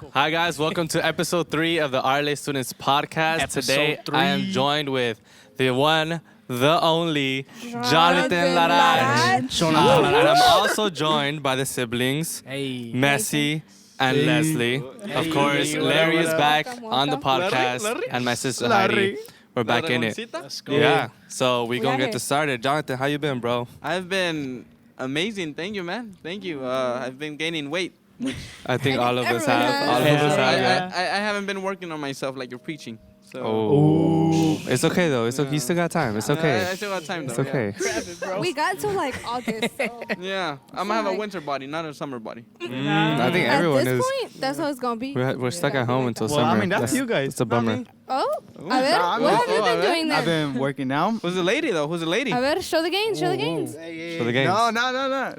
Cool. Hi, guys. Welcome to episode 3 of the RLA Students Podcast. Today, I am joined with the one, the only, Jonathan Larage. And I'm also joined by the siblings, Messi and Leslie. Of course, Larry is back on the podcast, and my sister Heidi. We're back in it. Let's go. Yeah. So we're going to get this started. Jonathan, how you been, bro? I've been amazing. Thank you, man. Thank you. I've been gaining weight. I think all of us everyone have. has. All of us have, yeah. I haven't been working on myself like you're preaching. So Oh. It's okay, though. It's okay. You still got time. It's okay. I still got time, though. It's okay. We got till like August. So. Yeah, I'm gonna have a winter body, not a summer body. I think everyone At this is. point, that's how it's gonna be. We're stuck at home until Well, summer. I mean, that's you guys. It's a bummer. I mean, Oh, a ver, I mean, what have you a been ver. doing I've then? been working now. Who's the lady, though? Who's the lady? A ver, show the gains, show the gains. For the games. No.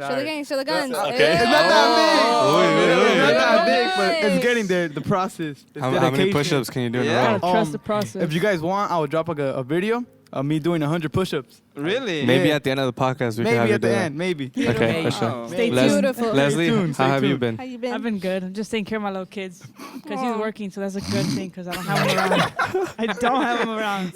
Show the gains, show the guns. Okay. It's not that big. Oh. It's not that Nice. big, but it's getting there. The process. It's How many dedication. push-ups can you do in Yeah. a row? Trust the process. If you guys want, I will drop like a video of me doing 100 push-ups. Really? Maybe Yeah. at the end of the podcast we can have Maybe you at do the that. end. Maybe. Okay, for sure. Wow. Stay Beautiful. Leslie, Stay tuned, how stay have you tuned. been? How you been? I've been good. I'm just taking care of my little kids because he's Aw. working, so that's a good thing because I don't have him around. I don't have him around.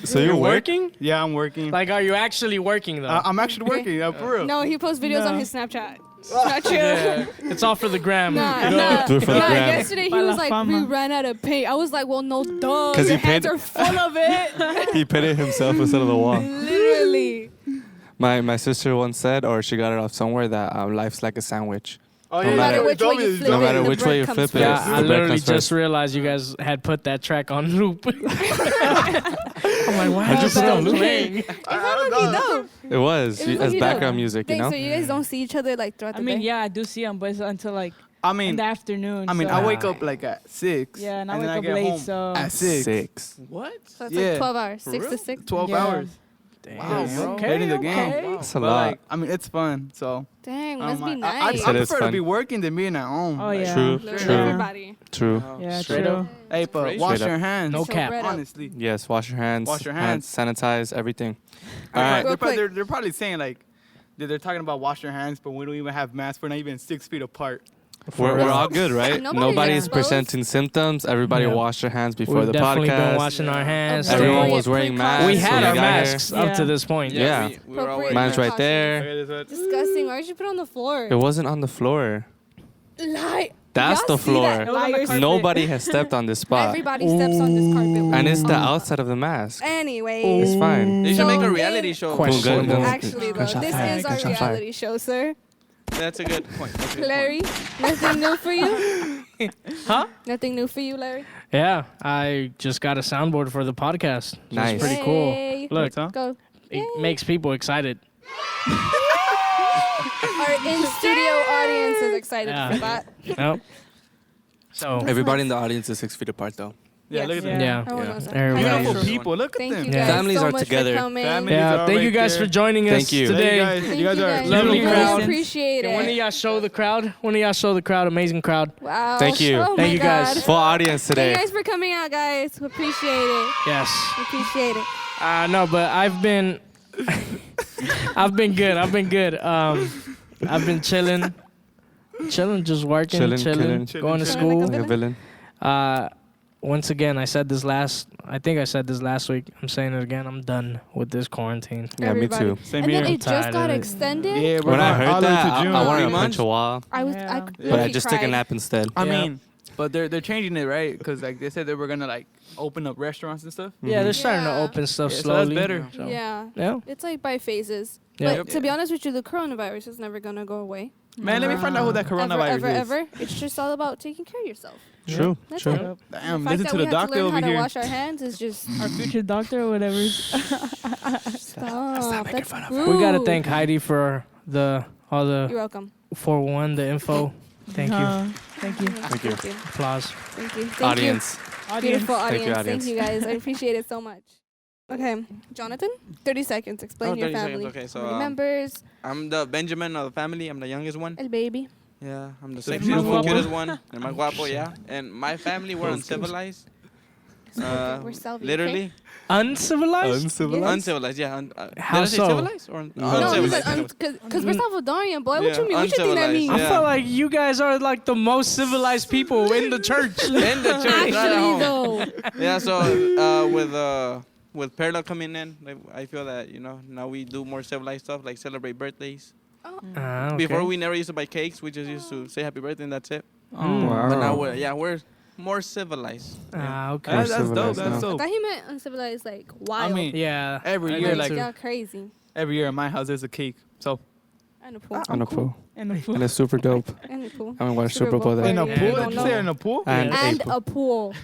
So you're working? Yeah, I'm working. Like, are you actually working, though? I'm actually working. For real. No, he posts videos on No. his Snapchat. It's not true. Yeah. It's all for the gram. Nah. Do it for the gram. Yesterday he Para was la like, fama. we ran out of paint. I was like, well, no, duh. 'Cause Your he hands paid- are full of it. He painted himself instead of the wall. Literally. My sister once said, or she got it off somewhere, that life's like a sandwich. Oh, No yeah, matter you which told way me you this. flip No it, matter the which way bread you comes flip it, first. Yeah, the I bread literally comes just first. realized you guys had put that track on loop. I'm like, why How'd you is put it that on loop? playing? It's not low-key dope. It was It was as like, background music, you Thanks, know? so you guys don't see each other like throughout the I mean, day? yeah, I do see him, but it's until like I in mean, the afternoon. I so. I wake up like at 6. Yeah, and I then wake up get late, home so- at 6. 6. What? So it's Yeah. like 12 hours, For 6 real? to 6. 12 Yeah. hours. Damn, bro. Heading the game. That's a But, lot. like, I mean, it's fun. So Dang, must be I nice. It is prefer to fun. be working than being at home. Oh Like, yeah. True, Literally true. everybody. True. Yeah, Straight true. up. Hey, but Straight wash up. your hands. No So cap. bread up. Honestly. Yes, wash your hands. Wash your hands. Sanitize everything. All They're, right. Real quick. they're probably saying like they're talking about wash your hands, but we don't even have masks. We're not even 6 feet apart. We're all good, right? Nobody's Nobody's exposed. presenting symptoms. Everybody Yeah. washed their hands before We've the definitely been podcast. washing our hands. Appropriate Everyone was wearing masks. We precautions. had when our got here. masks up to Yeah. this point. Yeah. We were all Appropriate wearing Mine's right masks. there. Disgusting. Why did you put it on the floor? It wasn't on the floor. Lie. That's Y'all the see that? floor. Liars. Nobody has stepped on this spot. Everybody steps on this carpet. And it's the outside of the mask. Anyways. It's fine. They should So make a in- reality show. Question. Good. Actually, though, Gunshot this fire, is our gunshot fire. reality show, sir. That's a good point. That's a good point. Larry, nothing new for you? Huh? Nothing new for you, Larry? Yeah, I just got a soundboard for the podcast. So Nice. It's pretty cool. Yay. Look, Huh? Go. it makes people excited. Our in-studio audience is excited Yeah. for that. Yep. So, Everybody in the audience is 6 feet apart, though. Yeah, look at Yeah. that. yeah. Everyone knows that. Everybody. Beautiful people. Look at Thank them. you Yeah. guys Families so are much together. for coming. Family- Yeah, are thank right you guys there. for joining us Thank you. today. You guys are guys. Lovely We crowd. really appreciate When do it. y'all show the crowd? When do y'all show the crowd? Amazing crowd. Wow. Thank you. Oh Thank my you guys. God. Full audience Thank today. you guys for coming out, guys. We appreciate it. Yes. We appreciate it. No, but I've been, I've been good. I've been chilling, just working, Chilling, chilling, killing. going to Chilling school. like Like a villain. Once again, I said this last week. I'm saying it again. I'm done with this quarantine. Yeah, me Everybody. too. Same And here. then it just tired got of it. extended. Yeah, we're When I going all heard the way that, to June. I wanted to 3 punch months? a wall, I was, Yeah. I but I low-key just took a cried. nap instead. I Yeah. mean, but they're changing it, right? Because like they said they were gonna like open up restaurants and stuff. Yeah, they're starting to Yeah. open stuff Yeah, so slowly. that's better. So, Yeah. Yeah. It's like by phases. Yeah. But to be honest with you, the coronavirus is never going to go away. Man, let me find out who that coronavirus ever, is. ever. It's just all about taking care of yourself. True, That's true. it. Yep. Damn, the fact listen that to we the have doctor to learn over how to here. wash our hands is just Our future doctor or whatever. stop. making That's fun of We gotta rude. thank Heidi for all You're the welcome. 411, the info. Thank you. Thank you. Thank you. Applause. Thank you. Thank Audience. You. Beautiful Thank audience. you, Thank audience. you guys. I appreciate it so much. Okay, Jonathan, 30 seconds. Explain your 30 seconds. family. Okay, so, How many members? I'm the Benjamin of the family. I'm the youngest one. El baby. Yeah, I'm the So sexiest, más guapo. cutest one. And my guapo, yeah. And my family, we're uncivilized. We're Salvi, Literally. Uncivilized? Uncivilized, yeah. How did I say so? civilized or No, he said uncivilized? because we're Salvadorian, boy. What Yeah, you mean? What you think that uncivilized, means? I yeah. feel like you guys are like the most civilized people in the church. In the church, not at Actually, home. though. Yeah, so with Perla coming in, like, I feel that now we do more civilized stuff like celebrate birthdays. Okay. Before we never used to buy cakes, we just used to say happy birthday and that's it. Mm. But now we're more civilized. Okay. That's dope. civilized That's now. I dope. thought he meant uncivilized, like wild. I mean, Yeah. every I year, think like so. yeah, crazy. every year in my house, there's a cake. So And a pool. On a pool. And the food. And it's super dope. And a pool. I mean, watch Super Super Bowl Bowl there. in a party. pool? You Did don't you say know. in a pool? And And a a pool.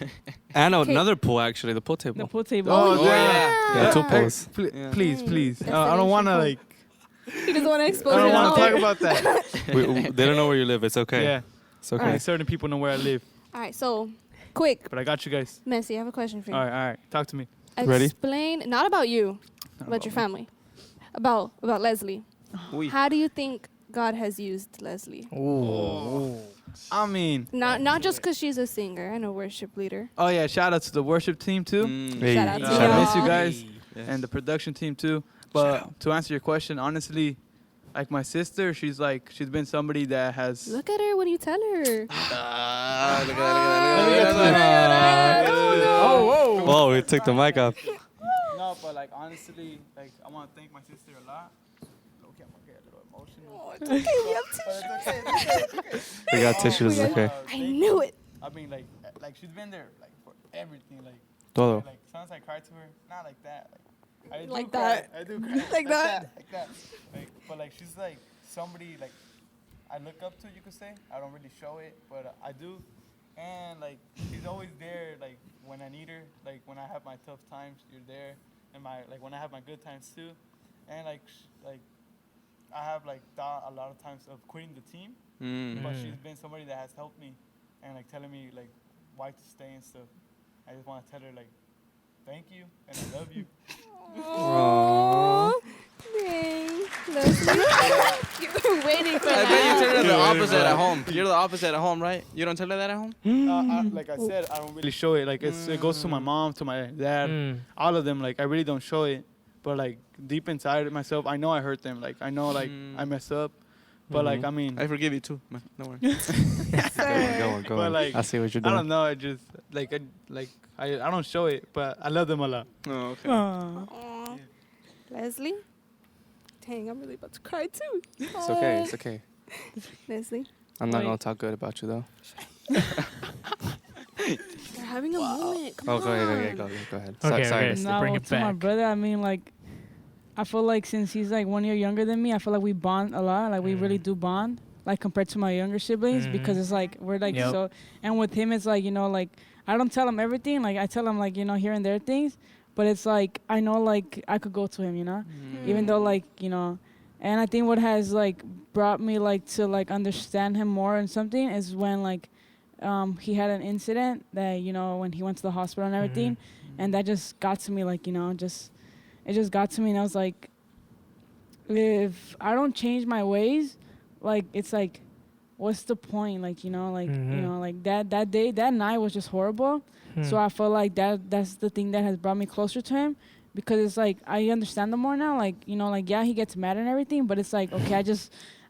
And Okay. another pool, actually, the pool The table. pool table. Oh, yeah. Yeah, two Hey, pools. Yeah. Please, please. That's I don't want to destination like. He doesn't want to expose I don't it want all. to talk about that. They don't know where you live. It's okay. Yeah. It's okay. Only certain people know where I live, All right, so quick, but I got you guys. Messi, I have a question for you. All right. Talk to me. Ready? Explain, not about you, about your family, about Leslie. Oui. How do you think God has used Leslie? Ooh. I mean, Not just because she's a singer and a worship leader. oh yeah, shout out to the worship team too, Hey. Shout out to I miss you y'all. guys, and the production team too. But to answer your question, honestly, like my sister, she's been somebody that has. Look at her when you tell her. Look at that. Oh, Whoa, we took the mic off. No, but like honestly, like I want to thank my sister a lot. Okay, I'm gonna get a little emotional. We got tissues. Okay. I knew it. I mean, like she's been there like for everything. Like Todo. sometimes I cry to her, not like that. Like, I do Like cry. that. I do cry. Like that. Like that. Like, but like she's like somebody like I look up to. You could say I don't really show it, but I do. And like she's always there. Like when I need her. Like when I have my tough times, you're there. And when I have my good times too. And like I have like thought a lot of times of quitting the team. But she's been somebody that has helped me and like telling me like why to stay and stuff. I just want to tell her like thank you and I love you. Aww. Thanks, Leslie. You were waiting for I that. bet you tell her the opposite at home. You're the opposite at home, right? You don't tell her that at home? Like I said, I don't really show it. Like it goes to my mom, to my dad, all of them. Like I really don't show it. But like deep inside of myself, I know I hurt them. Like I know like I mess up. But like I mean, I forgive you too. Man. Don't worry. Go on. but like I see what you're I doing. don't know. I just I don't show it, but I love them a lot. Oh, okay. Aw. Leslie? Dang, I'm really about to cry too. It's okay. It's okay. Leslie, I'm not Wait. gonna talk good about you though. you're having a moment. Come Oh, go ahead. on. Go ahead. Okay, Sorry. okay. Nah, bring well, it to my back. brother, I mean, like, I feel like since he's like 1 year younger than me, I feel like we bond a lot. Like, we really do bond, like, compared to my younger siblings, because it's like, we're like, Yep. so, and with him, it's like, like, I don't tell him everything. Like, I tell him, like, here and there things, but it's like, I know, like, I could go to him, even though, like, and I think what has, like, brought me, like, to, like, understand him more and something is when, like, he had an incident that, when he went to the hospital and everything, and that just got to me, like, it just got to me, and I was like, if I don't change my ways, like, it's like, what's the point? Like, like that day, that night was just horrible. So I feel like that's the thing that has brought me closer to him, because it's like, I understand him more now. Like, like, yeah, he gets mad and everything, but it's like, okay,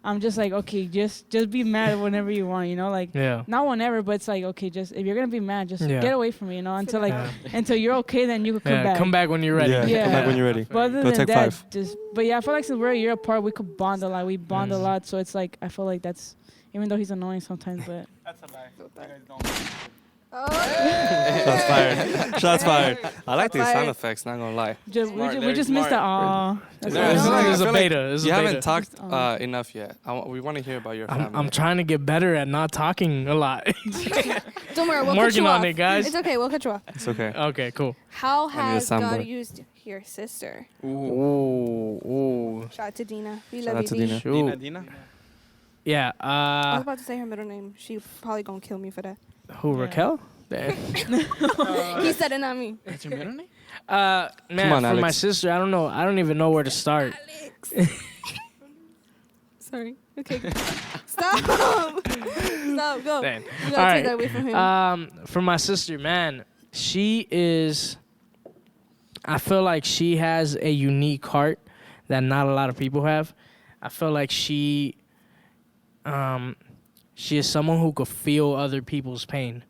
I'm just like, okay, just be mad whenever you want, like, Yeah. not whenever, but it's like, okay, just, if you're going to be mad, just Yeah. get away from me, until like, Yeah. until you're okay, then you could come Yeah, back. come back when you're ready. Yeah. Yeah. Come back when you're ready. But other Go than take that, 5. but yeah, I feel like since we're a year apart, we could bond a lot. We bond a lot, so it's like, I feel like that's, even though he's annoying sometimes, but. That's a lie. You guys don't. Shots fired. Shots fired. I like these sound Fired. effects, not gonna lie. Just, Smart, we very just missed the smart. aw. That's There all. is- No, there It's is- a feel like beta. It's a You beta. haven't talked enough yet. We want to hear about your family. I'm trying to get better at not talking a lot. Don't worry, we'll I'm cut working you on off. it, guys. It's okay, we'll cut you off. It's okay. Okay, cool. How need a has God soundboard. used your sister? Ooh. Shout out to Dina. We Shout love out you, to Dina. Dina. Shoot. Dina? Yeah. I was about to say her middle name. She probably gonna kill me for that. Who? Yeah. Raquel? He said it, not me. That's your middle name? Man, Come on, for my Alex. sister, I don't know. I don't even know where to start. Sorry. Okay. Stop. Stop. Go. Dang. We gotta All take right. that away from him. For my sister, man, she is. I feel like she has a unique heart that not a lot of people have. I feel like she is someone who could feel other people's pain,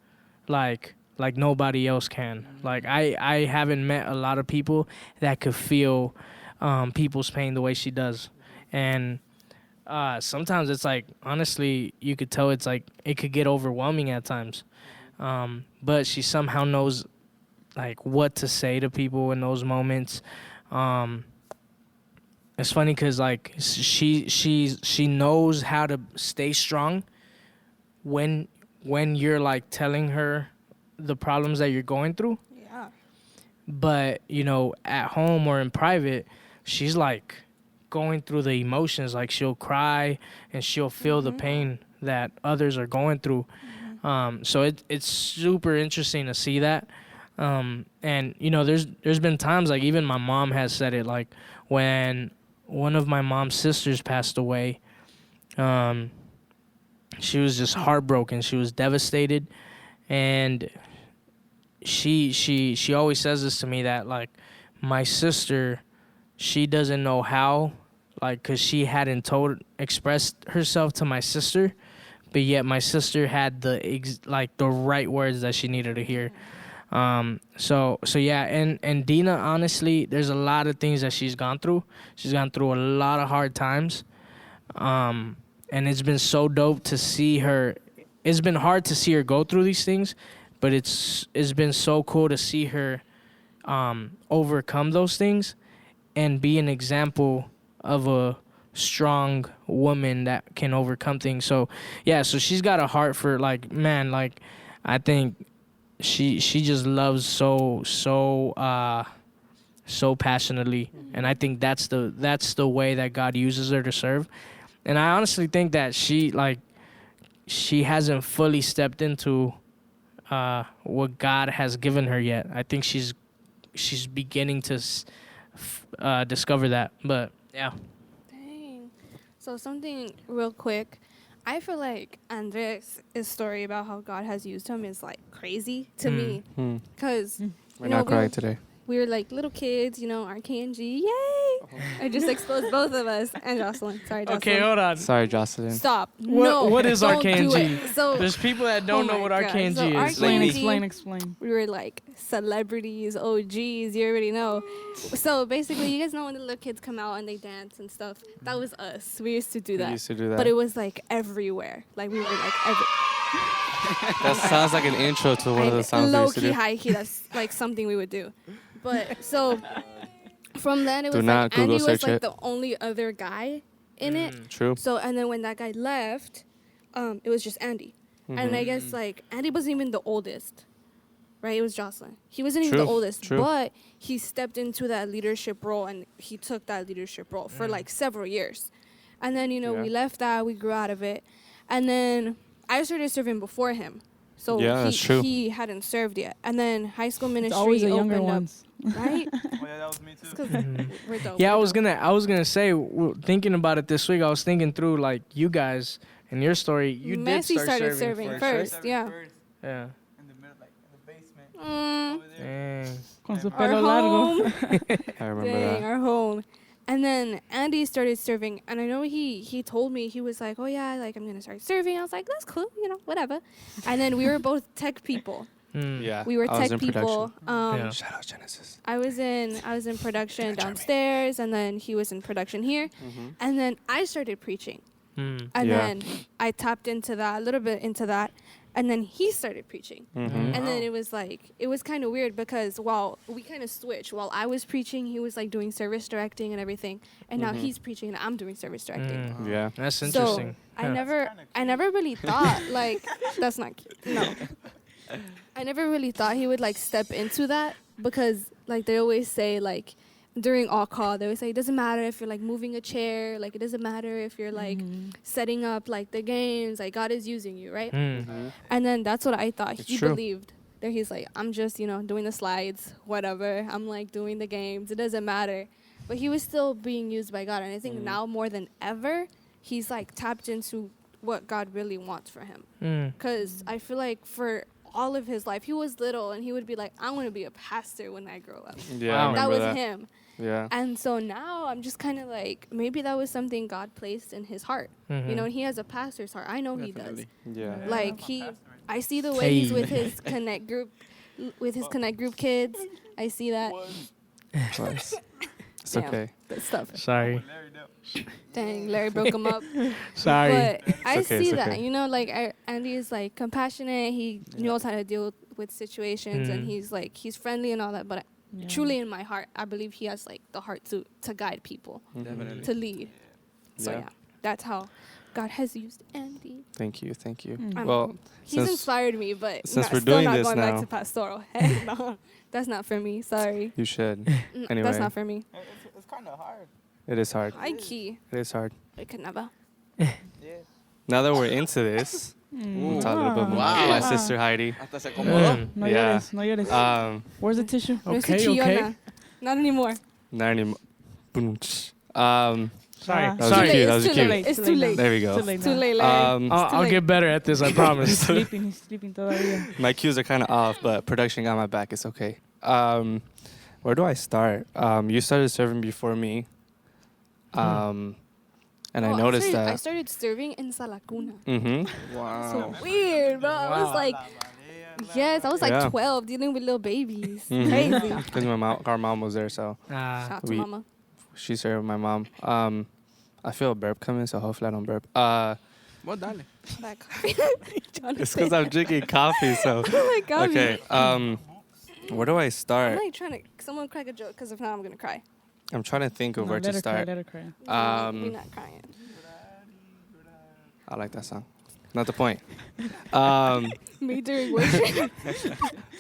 like nobody else can. Like I haven't met a lot of people that could feel people's pain the way she does, and sometimes it's like, honestly, you could tell it's like it could get overwhelming at times, but she somehow knows like what to say to people in those moments. It's funny because like she knows how to stay strong when you're like telling her the problems that you're going through. Yeah. But you know, at home or in private, she's like going through the emotions. Like she'll cry and she'll feel the pain that others are going through. So it's super interesting to see that. And you know, there's been times, like even my mom has said it, like when one of my mom's sisters passed away, she was just heartbroken. She was devastated, and she always says this to me, that like my sister, she doesn't know how, like, cause she hadn't expressed herself to my sister, but yet my sister had the right words that she needed to hear. So yeah, and Dina, honestly, there's a lot of things that she's gone through. She's gone through a lot of hard times. And it's been so dope to see her. It's been hard to see her go through these things, but it's been so cool to see her overcome those things and be an example of a strong woman that can overcome things. So yeah, so she's got a heart for, like, man, like I think she just loves so passionately, and I think that's the way that God uses her to serve. And I honestly think that she hasn't fully stepped into what God has given her yet. I think she's beginning to discover that. But yeah. Dang. So something real quick. I feel like Andres' story about how God has used him is like crazy to me, because We're not crying today. we were like little kids, you know, RKNG, yay! I just exposed both of us and Jocelyn. Sorry, Jocelyn. Okay, hold on. Sorry, Jocelyn. Stop. What is don't do RKNG? it. So There's people that don't know what my God. RKNG So is. RKNG Explain. we were like celebrities, OGs, you already know. So basically, you guys know when the little kids come out and they dance and stuff? That was us. We used to do that. We used to do that. But it was like everywhere. Like we were like That sounds like an intro to one of the songs we low used to key, do. high key. That's like something we would do. But so from then it Do was not like Google Andy was search like it. the only other guy in it. True. So and then when that guy left, it was just Andy. And I guess like Andy wasn't even the oldest, right? It was Jocelyn. He wasn't even the oldest, True. but he stepped into that leadership role and he took that leadership role for like several years. And then, you know, we left that, we grew out of it. And then I started serving before him. So Yeah, that's true. he hadn't served yet. And then high school ministry It's always the younger opened ones. up, right? Oh yeah, that was me too. 'Cause we're dope. Yeah, I we're was dope. gonna say, thinking about it this week, I was thinking through like you guys and your story. You Messi did start started serving serving first, first, yeah. First, yeah. in the middle, like in the basement. Mm, Over there. Dang. Con su our pelo largo. home. I remember Dang, that. our home. And then Andy started serving, and I know he told me, he was like, oh yeah, like I'm going to start serving. I was like, that's cool, you know, whatever. And then we were both tech people. Yeah. We were I was tech in people. Yeah. Shout out Genesis. I was in production downstairs, and then he was in production here. And then I started preaching. And Yeah. then I tapped into that, a little bit into that. And then he started preaching. And then it was like, it was kind of weird because while we kind of switched, while I was preaching, he was like doing service directing and everything. And now he's preaching and I'm doing service directing. Yeah. That's So interesting. I never really thought like, that's not cute. No. I never really thought he would like step into that because like they always say like, during all call, they always say it doesn't matter if you're like moving a chair, like it doesn't matter if you're like setting up like the games, like God is using you, right? And then that's what I thought. It's He true. believed that he's like, I'm just, you know, doing the slides, whatever. I'm like doing the games. It doesn't matter. But he was still being used by God. And I think now more than ever, he's like tapped into what God really wants for him. Because I feel like for all of his life. He was little, and he would be like, "I want to be a pastor when I grow up." Yeah, I Wow. That remember was him. Yeah. And so now I'm just kind of like, maybe that was something God placed in his heart. Mhm. You know, and he has a pastor's heart. I know Definitely. Yeah. he does. I see the way he's Hey. with his connect group kids. I see that. Twice. It's Damn. okay. That stuff. Sorry. Dang, Larry broke him up. Sorry. But I okay, see it's that, okay. you know, like Andy is like compassionate. He knows how to deal with situations, and Mm. he's friendly and all that. But Yeah. truly, in my heart, I believe he has like the heart to guide people, Definitely. to lead. So Yeah. yeah, that's how God has used Andy. Thank you. Thank you. Mm. Well, He's since inspired me, but since we're still doing not this going now- back to pastoral. Heck no, that's not for me. Sorry, you should. That's Anyway. not for me. It's kind of hard. It is hard. I key. It is hard. I could never. Yeah. Now that we're into this, we'll talk a little bit more Wow. about my sister Heidi. Hasta se acomodó. Mm. No Yeah. llores, no llores. Where's the tissue? No Okay, estoy okay. chillona. Not anymore. Not anymore. Sorry. Ah. That was Sorry. cute. Late. That was It's too cute. late. It's too late. There we go. Too late Too now. late, Larry. I'll late. get better at this, I promise. He's sleeping todavía. My cues are kind of off, but production got my back. It's okay. Where do I start? You started serving before me. And I noticed I that. started serving in Salacuna. Mm-hmm. Wow. So weird, bro. I was like, yes, I was like Yeah. 12 dealing with little babies. Mhm. Crazy. Because our mom was there, so Ah. Shout out to We- mama. she served my mom. I feel a burp coming, so hopefully I don't burp. Well, dale. That coffee. It's because I'm drinking coffee, so. Oh my god. Okay. Where do I I'm start? like trying to. Someone crack a joke, because if not, I'm gonna cry. I'm trying to think of No, where let to her cry, start. let her cry. No, we're Um, not crying. I like that song. Not the point. Me during worship.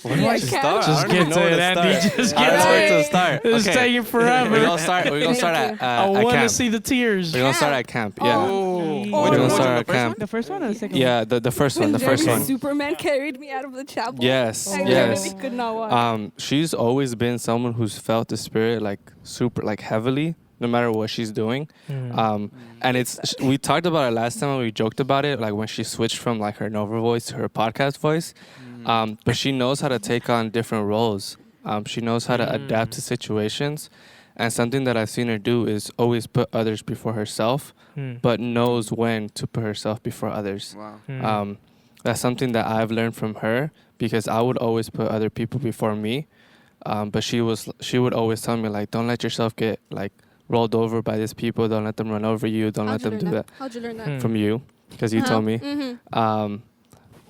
Where do I Yeah, start? Just I don't even get know where to it, Andy. start. Just I get don't know to where it. to start. It's Okay. taking forever. We're gonna start. We're gonna start Thank at, I at want to camp. see the tears. We're gonna start Camp. at camp. Yeah. Oh. We're Oh. gonna Which start one, at the first camp. The first one or the second Yeah, the first one. The When first Larry one. Superman carried me out of the chapel. Yes. I Yes. literally could not walk. She's always been someone who's felt the spirit like super like heavily, no matter what she's doing. And we talked about it last time and we joked about it, like when she switched from like her Nova voice to her podcast voice. But she knows how to take on different roles. She knows how to adapt to situations. And something that I've seen her do is always put others before herself, but knows when to put herself before others. Wow. That's something that I've learned from her because I would always put other people before me. But she would always tell me like, don't let yourself get like rolled over by these people. Don't let them run over you. Don't let them do that How'd you learn that? from you because you told me. Mm-hmm.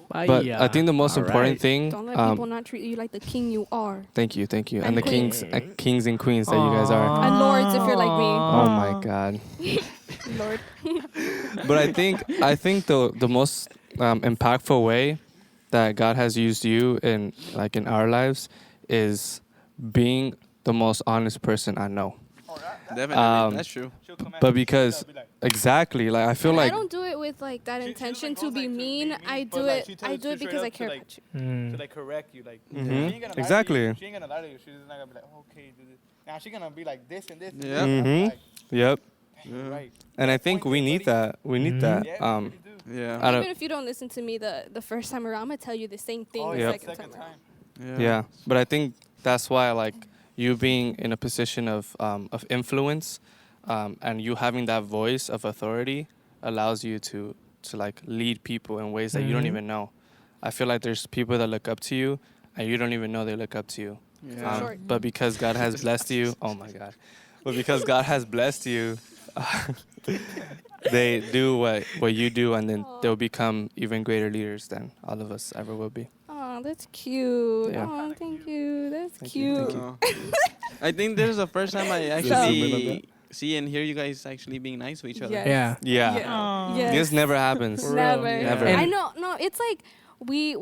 But I think the most important thing. Don't let people not treat you like the king you are. Thank you. And And the queens. kings and queens that you guys are. And lords, if you're like me. Oh my God. Lord. But I think the most impactful way that God has used you in our lives is being the most honest person I know. Definitely. That's true. But because exactly, like I feel And like I don't do it with like that intention to be mean. I do but, it. like, I do it she because I tells care you about you. to like correct you, like Mhm. she ain't gonna lie to Exactly. you. She ain't gonna lie to you. She's not gonna be like, okay, do this. Now she's gonna be like this and this. And Yeah. this. Mhm. Like, yep. you're right. And I think we need that. We need that. Yeah, we really do. Yeah. I don't- Even if you don't listen to me the first time around, I'm gonna tell you the same thing Oh, the yeah. second time Second around. time. Yeah, but I think that's why like you being in a position of influence, and you having that voice of authority allows you to like lead people in ways that you don't Mhm. even know. I feel like there's people that look up to you, and you don't even know they look up to you. Yeah. Short. But because God has blessed you, oh my God, but because God has blessed you, they do what you do, and then they'll become even greater leaders than all of us ever will be. Oh, that's cute. Yeah. Oh, thank you. That's Thank you, cute. thank you. I think this is the first time I Zoom in on actually see and hear you guys actually being nice to each other. Yes. Yeah. Yeah, Aw. Yes. this never happens. Never. Never. I know. No, it's like we're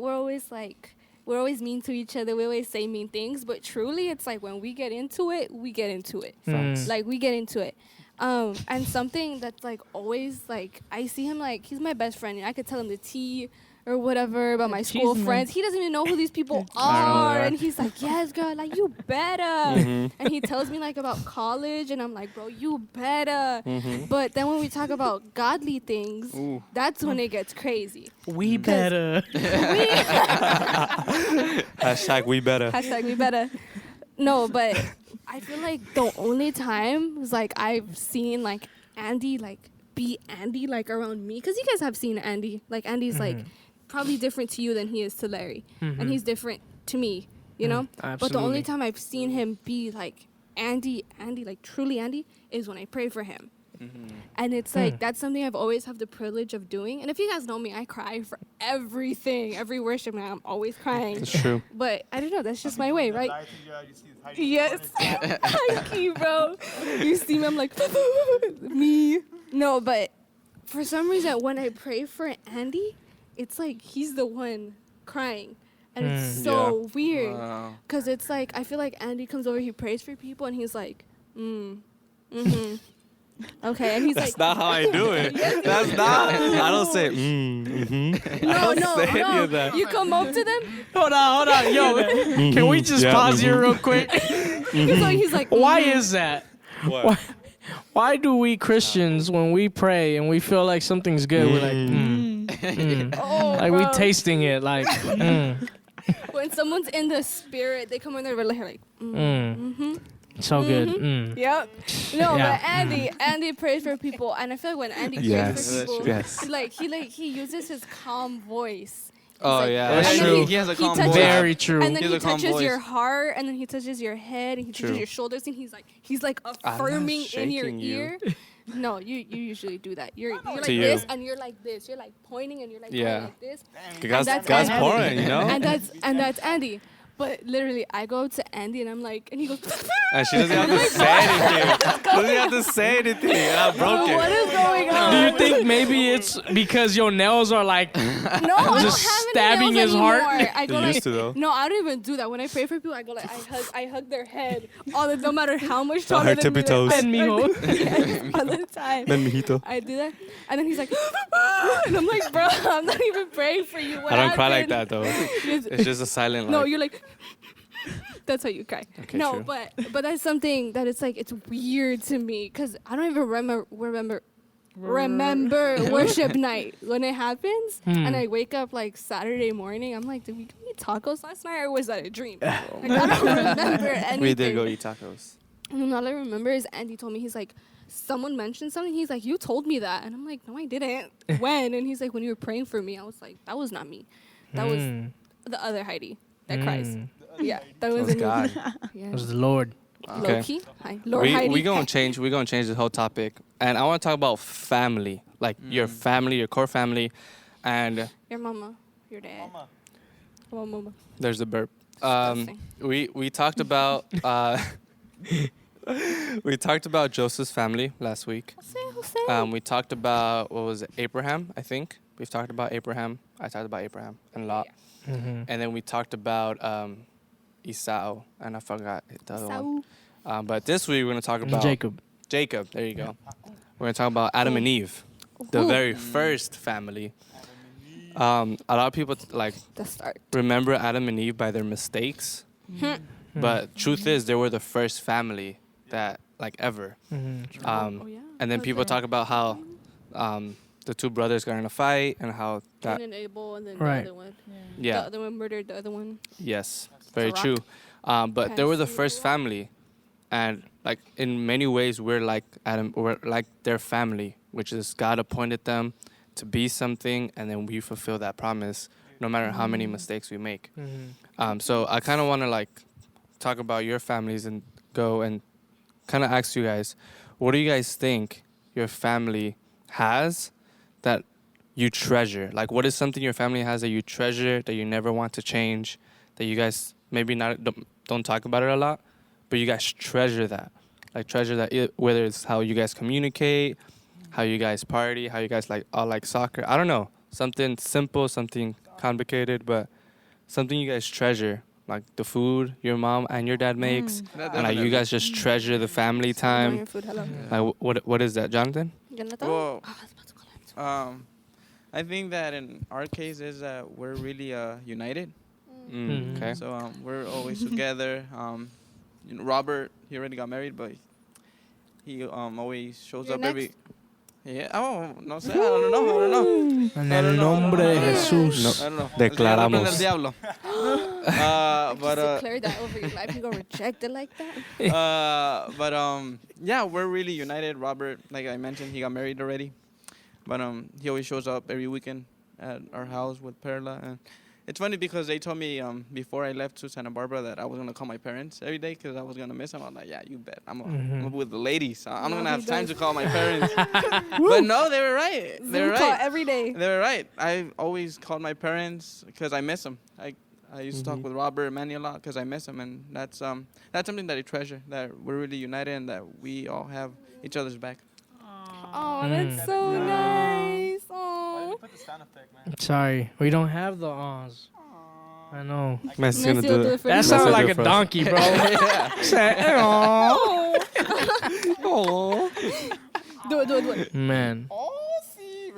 always mean to each other. We always say mean things, but truly, it's like when we get into it, we get into it. Mm. Like we get into it. And something that's like always like I see him like he's my best friend, and I could tell him the tea or whatever about my school Cheeseman. friends. He doesn't even know who these people I don't know who are, they are. and he's like, "Yes, girl, like you better." Mhm. And he tells me like about college, and I'm like, "Bro, you better." Mhm. But then when we talk about godly things, Ooh. that's when it gets crazy. We better. Hashtag we better. Hashtag we better. No, but I feel like the only time was like I've seen like Andy like be Andy like around me, because you guys have seen Andy. Like Andy's like probably different to you than he is to Larry, and he's different to me, you know. Absolutely. But the only time I've seen him be like Andy, like truly Andy, is when I pray for him. And it's like that's something I've always have the privilege of doing. And if you guys know me, I cry for everything, every worship night. I'm always crying. That's true. But I don't know. That's just my way, right? You see his height. Yes. Hikey, bro. You see me, I'm like, me. No, but for some reason, when I pray for Andy, it's like he's the one crying. And it's so weird. Wow. Because it's like, I feel like Andy comes over, he prays for people, and he's like, okay. And he's That's like, not how I do it. That's not. I don't say mm-hmm. no. You come up to them, Hold on. Yo, can we just pause here real quick? he's like, Why is that? What? Why do we Christians, when we pray and we feel like something's good, we're like, oh, like bro. we tasting it, like, When someone's in the spirit, they come in there, we're like, so good. Yep. No, Yeah. but Andy prays for people, and I feel like when Andy prays for people, Yes. he uses his calm voice. Oh like- yeah, and that's then true. he- He has a he calm touches- voice. Very true. And then He he has a calm touches your voice. heart, and then he touches your head, and he touches True. your shoulders, and he's like affirming in your ear. No, you usually do that. You're like To you. this, and you're like this. You're like pointing, and you're like going like this. God's that's Andy. pouring, you know. And that's Andy. But literally, I go up to Andy, and I'm like, and he goes. And she doesn't have to say anything. Doesn't have to say anything. And I broke What it. is going on? Do you think maybe it's because your nails are like No, I don't just have any stabbing nails his heart? anymore. I go You like, used to, though. No, I don't even do that. When I pray for people, I go like, I hug their head, no matter how much The taller her than me tippy toes. they are. Ben, mijo. Yes, all the time. Ben mijito. I do that, and then he's like, and I'm like, bro, I'm not even praying for you. What I don't cry like happened?" that though. It's just a silent No, like. you're like. That's how you cry. Okay, no, true. but that's something that it's like it's weird to me because I don't even remember worship night when it happens, and I wake up like Saturday morning. I'm like, did we go eat tacos last night or was that a dream? Like, I don't remember anything. We did go eat tacos. And all I remember is Andy told me, he's like, someone mentioned something. He's like, you told me that, and I'm like, no, I didn't. When? And he's like, when you were praying for me. I was like, that was not me. That was the other Heidi that cries. Yeah, that was It was God. Yeah. It was the Lord. Okay. Low key. Hi, Lord Heidi. We gonna change. We gonna change the whole topic, and I want to talk about family, like your family, your core family, and Your mama, your dad. Mama. Oh, mama. there's the burp. Disgusting. We talked about we talked about Joseph's family last week. Jose. We talked about what was it, Abraham? I think we've talked about Abraham. I talked about Abraham and Lot, and then we talked about Esau, and I forgot the other one. But this week we're gonna talk about Jacob. Jacob. There you go. We're gonna talk about Adam and Eve, the very first family. A lot of people The start. remember Adam and Eve by their mistakes, but truth is they were the first family that ever. And then people talk about how the two brothers got in a fight and how that Cain and Abel, and then Right. the other one. yeah. The other one murdered the other one. Yes, very rock. true. But they were the Pass first family, and in many ways, we're like Adam, we're like their family, which is God appointed them to be something, and then we fulfill that promise, no matter how many mistakes we make. So I kind of want to talk about your families and go and kind of ask you guys, what do you guys think your family has that you treasure? Like, what is something your family has that you treasure, that you never want to change, that you guys maybe don't talk about it a lot, but you guys treasure that? Treasure that, whether it's how you guys communicate, how you guys party, how you guys all like soccer. I don't know. Something simple, something complicated, but something you guys treasure. Like the food your mom and your dad makes. And you guys just treasure the family time. Your food, hello. What is that, Jonathan? Jonathan? Well, Ah, I was about to call him. I think that in our case is that we're really united. Okay. So we're always together. Robert, he already got married, but he always shows You're up every. next. Yeah. Oh, no sé. I don't know. En el nombre de Jesús. I don't know. Declaramos. El diablo. But Just declare that over your life and go reject it like that. yeah, we're really united. Robert, like I mentioned, he got married already, but he always shows up every weekend at our house with Perla. And it's funny because they told me before I left to Santa Barbara that I was gonna call my parents every day because I was gonna miss them. I was like, yeah, you bet. I'm with the ladies. I'm not gonna have time to call my parents. But no, they were right. They were Call right. every day. They were right. I always called my parents because I miss them. I used to talk with Robert and Manny a lot because I miss them, and that's something that I treasure. That we're really united and that we all have each other's back. Oh, that's so nice. Why Oh. did you put the sound effect, man? Sorry, we don't have the ahs. I know. Messi's gonna Messi will do it. for That you. sounded Messi like do a it for us. donkey, bro. Say, "Aw." Oh. Do it. Man. Oh, see.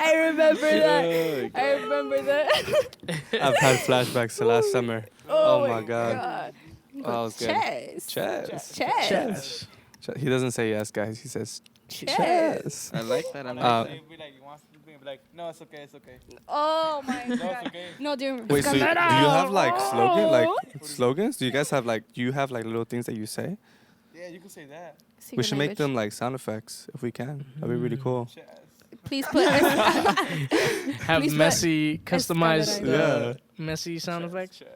Remember that? I remember that. I've had flashbacks to last summer. Oh my god. Oh, that was good. Chess. Chess. He doesn't say yes, guys. He says Chess. chess. I like that. I like Uh, that. They'd be like, you want something? Be like, no, it's okay. Oh my No, god. it's okay. No, do you remember? Wait, so do you have like slogans? Do you guys have like little things that you say? Yeah, you can say that. We should make them like sound effects if we can. That'd be really cool. Chess. Please put. Have Please Messi customize Escalera. the Messi sound effects. Chess.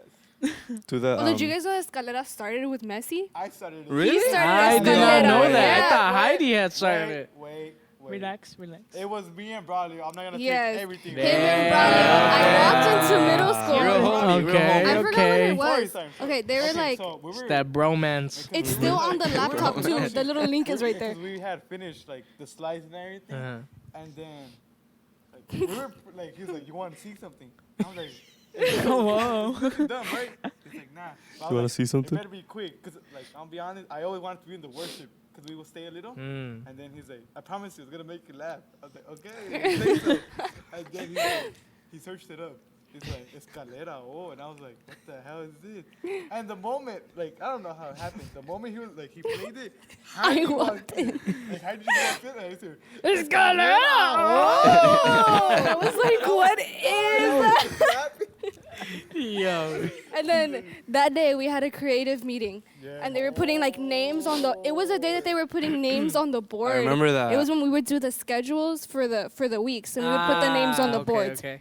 To the Well, did you guys know Escalera started with Messi? I started it. Really? He started I did not Escalera. know that. I Yeah. thought Heidi had started it. Wait. Relax. It was me and Bradley. I'm not gonna Yes. take everything. Him and Bradley. I walked into middle school. Real homie, real Okay. homie. I forgot what it was. Story time. Okay, they were like, so we were, That bromance. it's still on the laptop too. The little link is right there. because we had finished like the slides and everything, Uh-huh. and then like, we were like, he was like, you want to see something? I was like, Oh, whoa. this is dumb, right? He's like, nah. But I was You wanna like, see something? It better be quick, cause like I'll be honest, I always wanted to be in the worship, cause we will stay a little. Mm. And then he's like, I promise you, it's gonna make you laugh. I was like, okay. Say so. And then he searched it up. He's like, escalera, oh. And I was like, what the hell is this? And the moment, like, I don't know how it happened. The moment he was like, he played it, I walked in. like, how did you walk in? I said, Escalera. Oh, I was like, what is that? Yo. And then that day we had a creative meeting, and they were putting like names on the. It was a day that they were putting names on the board. I remember that. It was when we would do the schedules for the weeks, and we would put the names on the boards. Okay.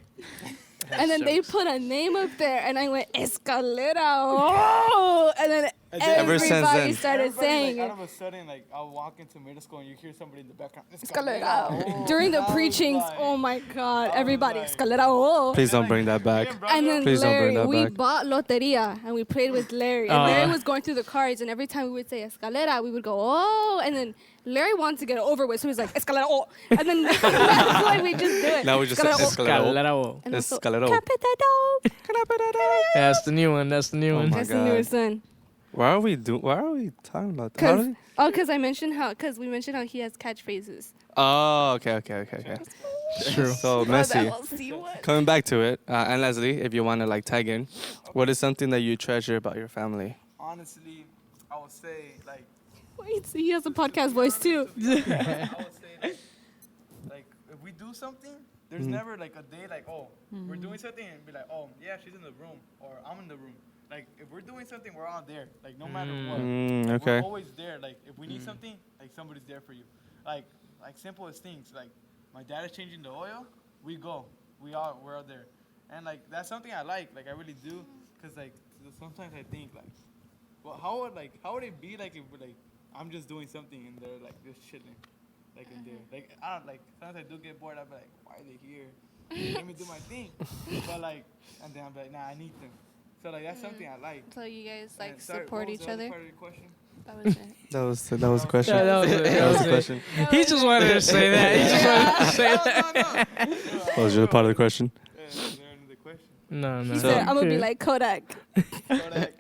And then they put a name up there, and I went Escalera. Oh, and then Ever since everybody then. started saying like, it. all of a sudden, like, I'll walk into middle school and you hear somebody in the background, Escalera. oh. During the I was preachings, like- oh my God, everybody like- Escalera. Oh. Please don't bring that back. And then Please don't bring Larry, that we back. bought loteria and we played with Larry. And Oh, Larry yeah. was going through the cards, and every time we would say Escalera, we would go, oh. And then Larry wanted to get it over with, so he was like, Escalera, oh. And then that's why we just do it. Now we just say Escalera, oh. escalero. And also, Escalero. Capitado. Yeah, that's the new one. That's the new Oh one. my That's the God. newest one. Why are we talking about that? How do Because we mentioned how he has catchphrases. Oh, okay. True. So Messi, We'll see what. coming back to it, and Leslie, if you want to like tag in, what is something that you treasure about your family? Honestly, I would say, like, Wait, he has a podcast voice too. I would say, like, if we do something, there's never like a day like, oh, we're doing something and be like, oh, yeah, she's in the room or I'm in the room. Like, if we're doing something, we're all there. Like, no matter what. Like, Okay. We're always there. Like, if we need something, like, somebody's there for you. Like simple as things. Like, my dad is changing the oil, we go. We're all there. And, like, that's something I like. Like, I really do. Because, like, sometimes I think, like, well, how would it be, like, if, like, I'm just doing something and they're, like, just chilling. Like, in there. Like, I don't, like, sometimes I do get bored. I'll be like, why are they here? Let me do my thing. But, like, and then I'm like, nah, I need them. So, like, that's something I like. So you guys And like sorry, support what was each the other other. part of your question? That was it. That was a question. Yeah, that was it. That was a question. He just wanted to say that. He just wanted to say that. That was your part of the question. Is there another question? No. He So- said, "I'm gonna be like Kodak." Kodak.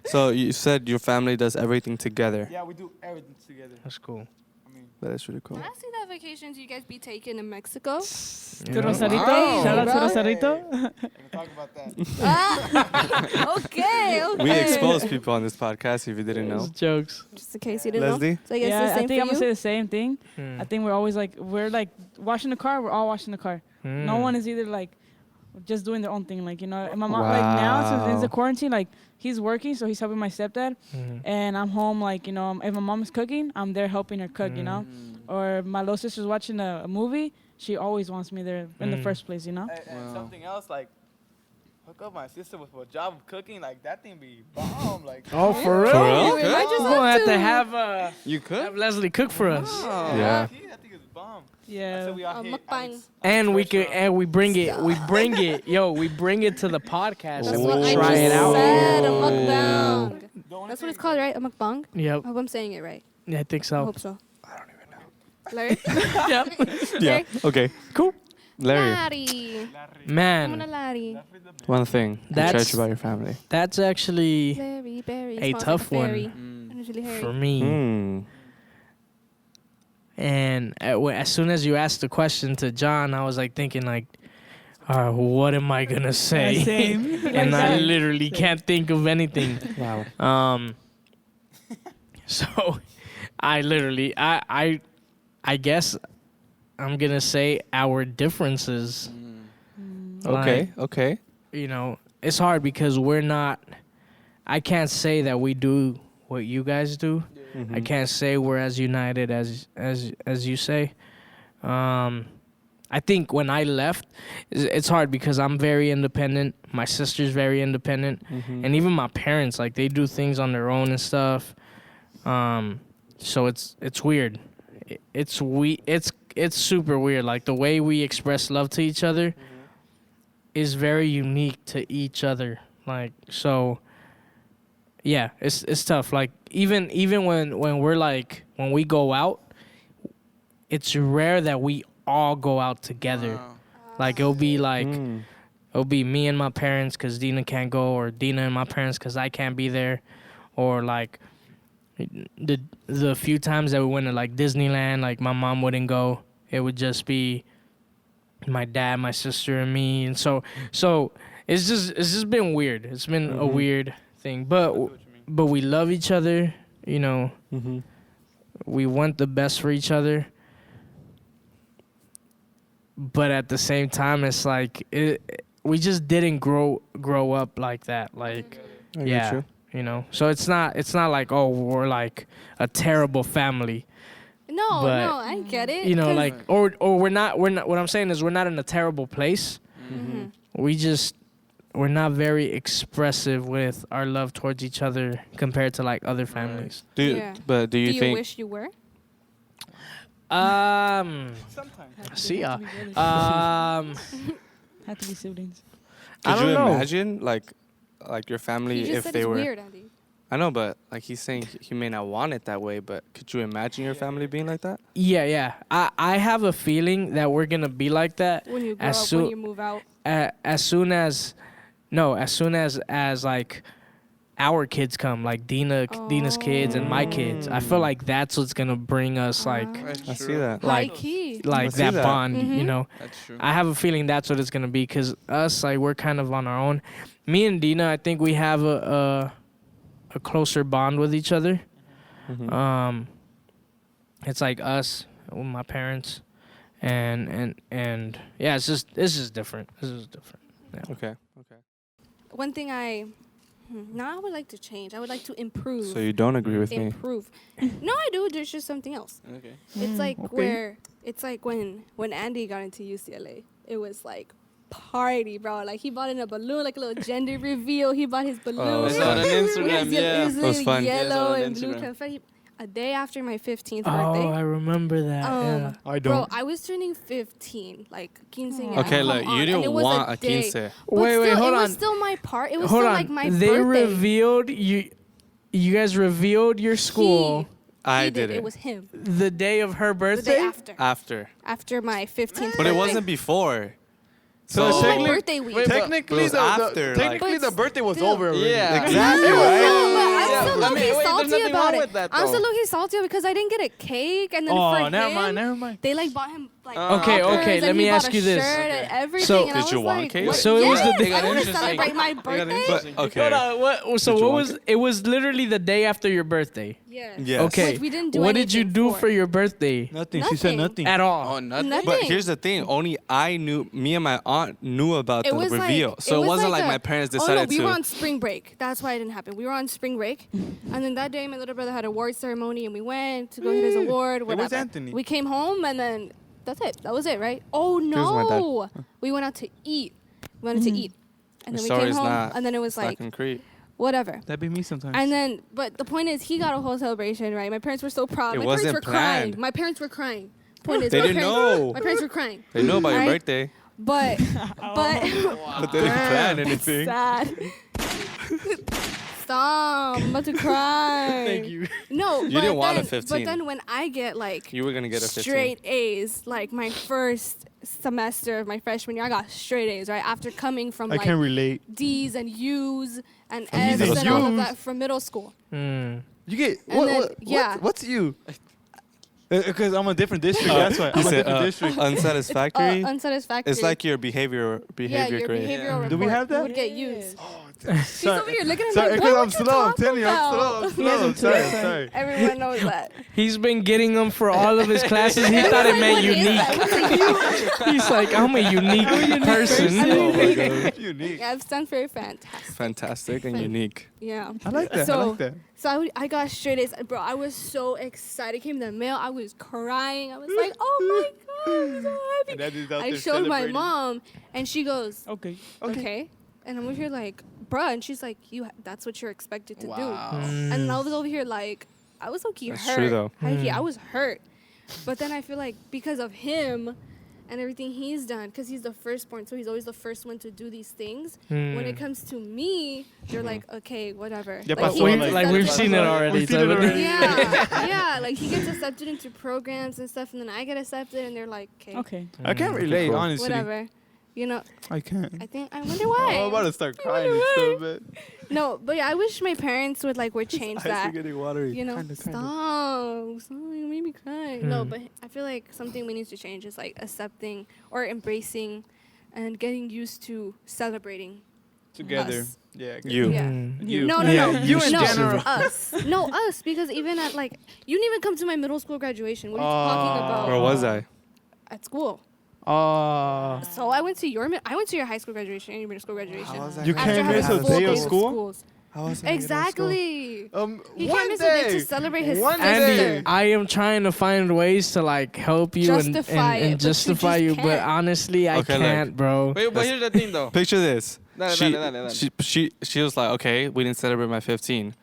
So you said your family does everything together. Yeah, we do everything together. That's cool. I mean, That is really cool. I see that vacations you guys be taking in Mexico. To Rosarito. Wow. Shout out to Bro. Rosarito. We can talk about that. Okay. We expose people on this podcast if you didn't know. Jokes. Just in case you didn't Leslie? know. So I guess Yeah, the I same think I'm for gonna say you. the same thing. I think we're like washing the car. We're all washing the car. No one is either like just doing their own thing. Like, you know, and my mom, like now since it's the quarantine, like he's working, so he's helping my stepdad, and I'm home. Like, you know, if my mom is cooking, I'm there helping her cook. You know, or my little sister's watching a movie. She always wants me there in the first place. You know. And something else, like, hook up my sister with a job of cooking, like, that thing be bomb. Like, Oh, for real? For real? We might just We're gonna have to have have You could? have Leslie cook for us. Yeah. that thing is bomb. Yeah. So we out here. mukbang. And we could, and we bring it, we bring it to the podcast That's and what we I try just it out. said, a mukbang. The only That's what thing- it's called, right? A mukbang? Yep, I hope I'm saying it right. yeah, I think I so. hope so. I don't even know. Larry? Yeah. Okay. Cool. Larry, Larry. I'm Man, gonna Larry. one thing. That's- That's about your family. that's actually Larry, Berry. a smells tough like a one. fairy. And it's really hairy. for me. Hmm. And as soon as you asked the question to John, I was like thinking like, what am I gonna say? Same. And I literally can't think of anything. Wow. So I literally, I guess I'm gonna say our differences. Okay. Okay. You know, it's hard because I can't say that we do what you guys do. I can't say we're as united as you say. I think when I left, it's hard because I'm very independent. My sister's very independent, and even my parents, like, they do things on their own and stuff. So it's weird. It's super weird. Like, the way we express love to each other is very unique to each other. Like, so yeah, it's tough. Like, even when we're like, when we go out, it's rare that we all go out together. Like, it'll be like it'll be me and my parents because Dina can't go, or Dina and my parents because I can't be there, or like the few times that we went to like Disneyland, like my mom wouldn't go. It would just be my dad, my sister, and me. And so it's just been weird. It's been a weird thing, but we love each other. You know, we want the best for each other. But at the same time, it's like we just didn't grow up like that. Like, yeah, you know. So it's not like, oh, we're like a terrible family. No, But, no, I get it. You know, 'cause- like, or we're not. What I'm saying is, we're not in a terrible place. We're not very expressive with our love towards each other compared to like other families. Do you, Yeah. but do you Do you think wish you were? Sometimes. See ya. Had to be siblings. I could don't you know. imagine like your family You just if said they it's were weird, Andy. I know, but like he's saying he may not want it that way, but could you imagine your family being like that? Yeah. I have a feeling that we're gonna be like that When you grow as up, soon when you move out. as soon as like our kids come, like Dina's kids and my kids. I feel like that's what's gonna bring us like I see that. Like- High key. like see that that. bond, you know. That's true. I have a feeling that's what it's gonna be, because us, like, we're kind of on our own. Me and Dina, I think we have a closer bond with each other. It's like us with my parents, and yeah, it's just different. This is different. Yeah. Okay. One thing I would like to change. I would like to improve. So you don't agree with me? Improve. No, I do. There's just something else. Okay. It's like okay. when Andy got into UCLA, it was like party, bro. Like, he bought in a balloon, like a little gender reveal. He bought his balloon. it was I saw it on Instagram, It yeah. was It was fun. Yeah, I saw it yellow on and blue Instagram. confetti. A day after my 15th Oh, birthday. I remember that. Yeah. I Bro, I was turning 15, like quinceañera. Okay, come like on, you and didn't it was want a day. quince. But Wait, still, hold it on. was still my part. It was Hold still on. like my They birthday. revealed you guys revealed your school I He did It it was him. the day of her The birthday. day after. After my 15th But birthday. it wasn't before. So It was my technically- birthday week. Technically, But it was after, like- technically the birthday was Still. over. Already. Yeah. Exactly, No, right? but I still low-key there's salty nothing about wrong it. with that, I'm still though. low-key salty because I didn't get a cake, and then for him, never mind. they like bought him like Okay, poppers, okay, and let he me bought ask a you this. shirt and everything. So- and I Did you was want like, cake? what? So it was the Yes, day- I want to celebrate my birthday. But okay. So Did you what want was? It was literally the day after your birthday. Yes. Yes. Okay. Which we didn't do What did you anything do for. for your birthday? Nothing. She said Nothing. nothing. At all? Oh, nothing. Nothing. But here's the thing: only I knew. Me and my aunt knew about It the was reveal, like, so it wasn't like a- my parents Oh decided no, we to. were on spring break. That's why it didn't happen. We were on spring break, and then that day my little brother had an award ceremony, and we went to go get his award. Where's Whatever. Anthony? We came home, and then that's it. That was it, right? Oh my dad. no, we went out to eat. We wanted to eat, and The then we came story's home, not and then it was It's not like concrete. whatever. That'd be me sometimes. And then, but the point is, he got a whole celebration, right? My parents were so proud. It My parents wasn't were planned. crying. My parents were crying. Point is, They my didn't parents, know. My parents were crying. They know about your Right? birthday, But but they didn't plan anything. sad. Stop! I'm about to cry. Thank you. No, You but didn't want a then, 15. But then when I get like You were gonna get a 15. straight A's, like my first semester of my freshman year, I got straight A's, right? After coming from I like can't relate. D's and U's and From F's middle and all of school? that from middle school. Mm. You get And what? then- What? yeah. What's you? Because I'm a different district. That's why. He I'm a said, different district. unsatisfactory. Unsatisfactory. It's like your behavior yeah, your grade. behavioral report Do we have that? would get used. She's Sorry. over here looking at Sorry, me like, because what I'm would you slow. I'm talk telling you, I'm slow. about? I'm slow. Sorry, sorry. Everyone knows that. He's been getting them for all of his classes. He thought it meant What is unique. that? What's a U? He's like, I'm a unique person. Oh my god. Unique. Yeah, it stands for fantastic. Fantastic and unique. Yeah. I like that. I So- like that. So I got straight A's. Bro, I was so excited. Came the mail. I was crying. I was like, oh my God, I'm so happy. And that is out I there showed my celebrating. mom, and she goes, Okay. okay. And I'm over here like, bruh. And she's like, that's what you're expected to do. Mm. And I was over here like, I was okay That's hurt. true, though. I was hurt. But then I feel like because of him and everything he's done, because he's the firstborn, so he's always the first one to do these things. When it comes to me, they're like, okay, whatever. Yeah, like, but he we- gets Like we've accepted- seen it already. We've seen it already. Yeah, yeah. Like he gets accepted into programs and stuff, and then I get accepted, and they're like, okay, Okay. I can't relate, Cool. honestly. whatever. You know, I can't. I wonder why. I'm about to start crying wonder in why. so bad. No, but yeah, I wish my parents would change that. getting watery. You know, Kinda. stop, you made me cry. No, but I feel like something we need to change is like accepting or embracing and getting used to celebrating Together. us. Yeah. I get You. it. Yeah. You. No, Yeah, no. you in no, general. us. No, us. Because even at you didn't even come to my middle school graduation. What are you talking about? Where was I? At school. So I went to your high school graduation and your middle school graduation. You After can't having miss a full day of days school? schools. How was Exactly. He one can't miss a day day to celebrate his One Andy, day. I am trying to find ways to help you and Justify it, but you justify just you, but can't. honestly, I Okay, can't, bro. Wait, but here's the thing though. Picture this. Dale, She, dale, dale, dale. she was like, okay, we didn't celebrate my 15.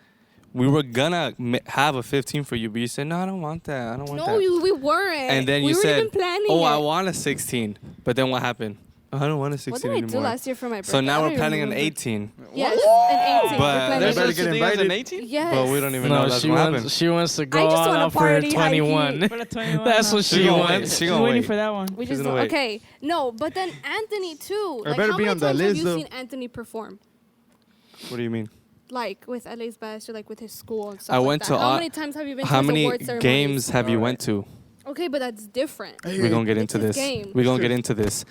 We were gonna have a 15 for you, but you said, no, I don't want that. I don't want No, that. we weren't. And then we you weren't said, even planning oh, it. I want a 16. But then what happened? I don't want a 16 What did I anymore. do last year for my birthday? So now I we're don't planning an remember. 18. Yes, an 18. But We're planning There's better such get a thing as an invited. 18? Yes. But we don't even know No, that's she what wants happened. she wants to go I just all wanna out for her party, high-key. 21. For the 21. That's what She she gonna wants. wait. She She's gonna waiting wait. for that one. We She's just gonna wait. okay. No, but then Anthony too. I Like better how be many on that times have list, you though. seen Anthony perform? What do you mean? Like with LA's Best or with his school and stuff I like went that. to How all- many times have you been to How his many award ceremonies? games have you went to? Okay, but that's different. We're gonna get It's into his this. game. We're gonna Sure. get into this.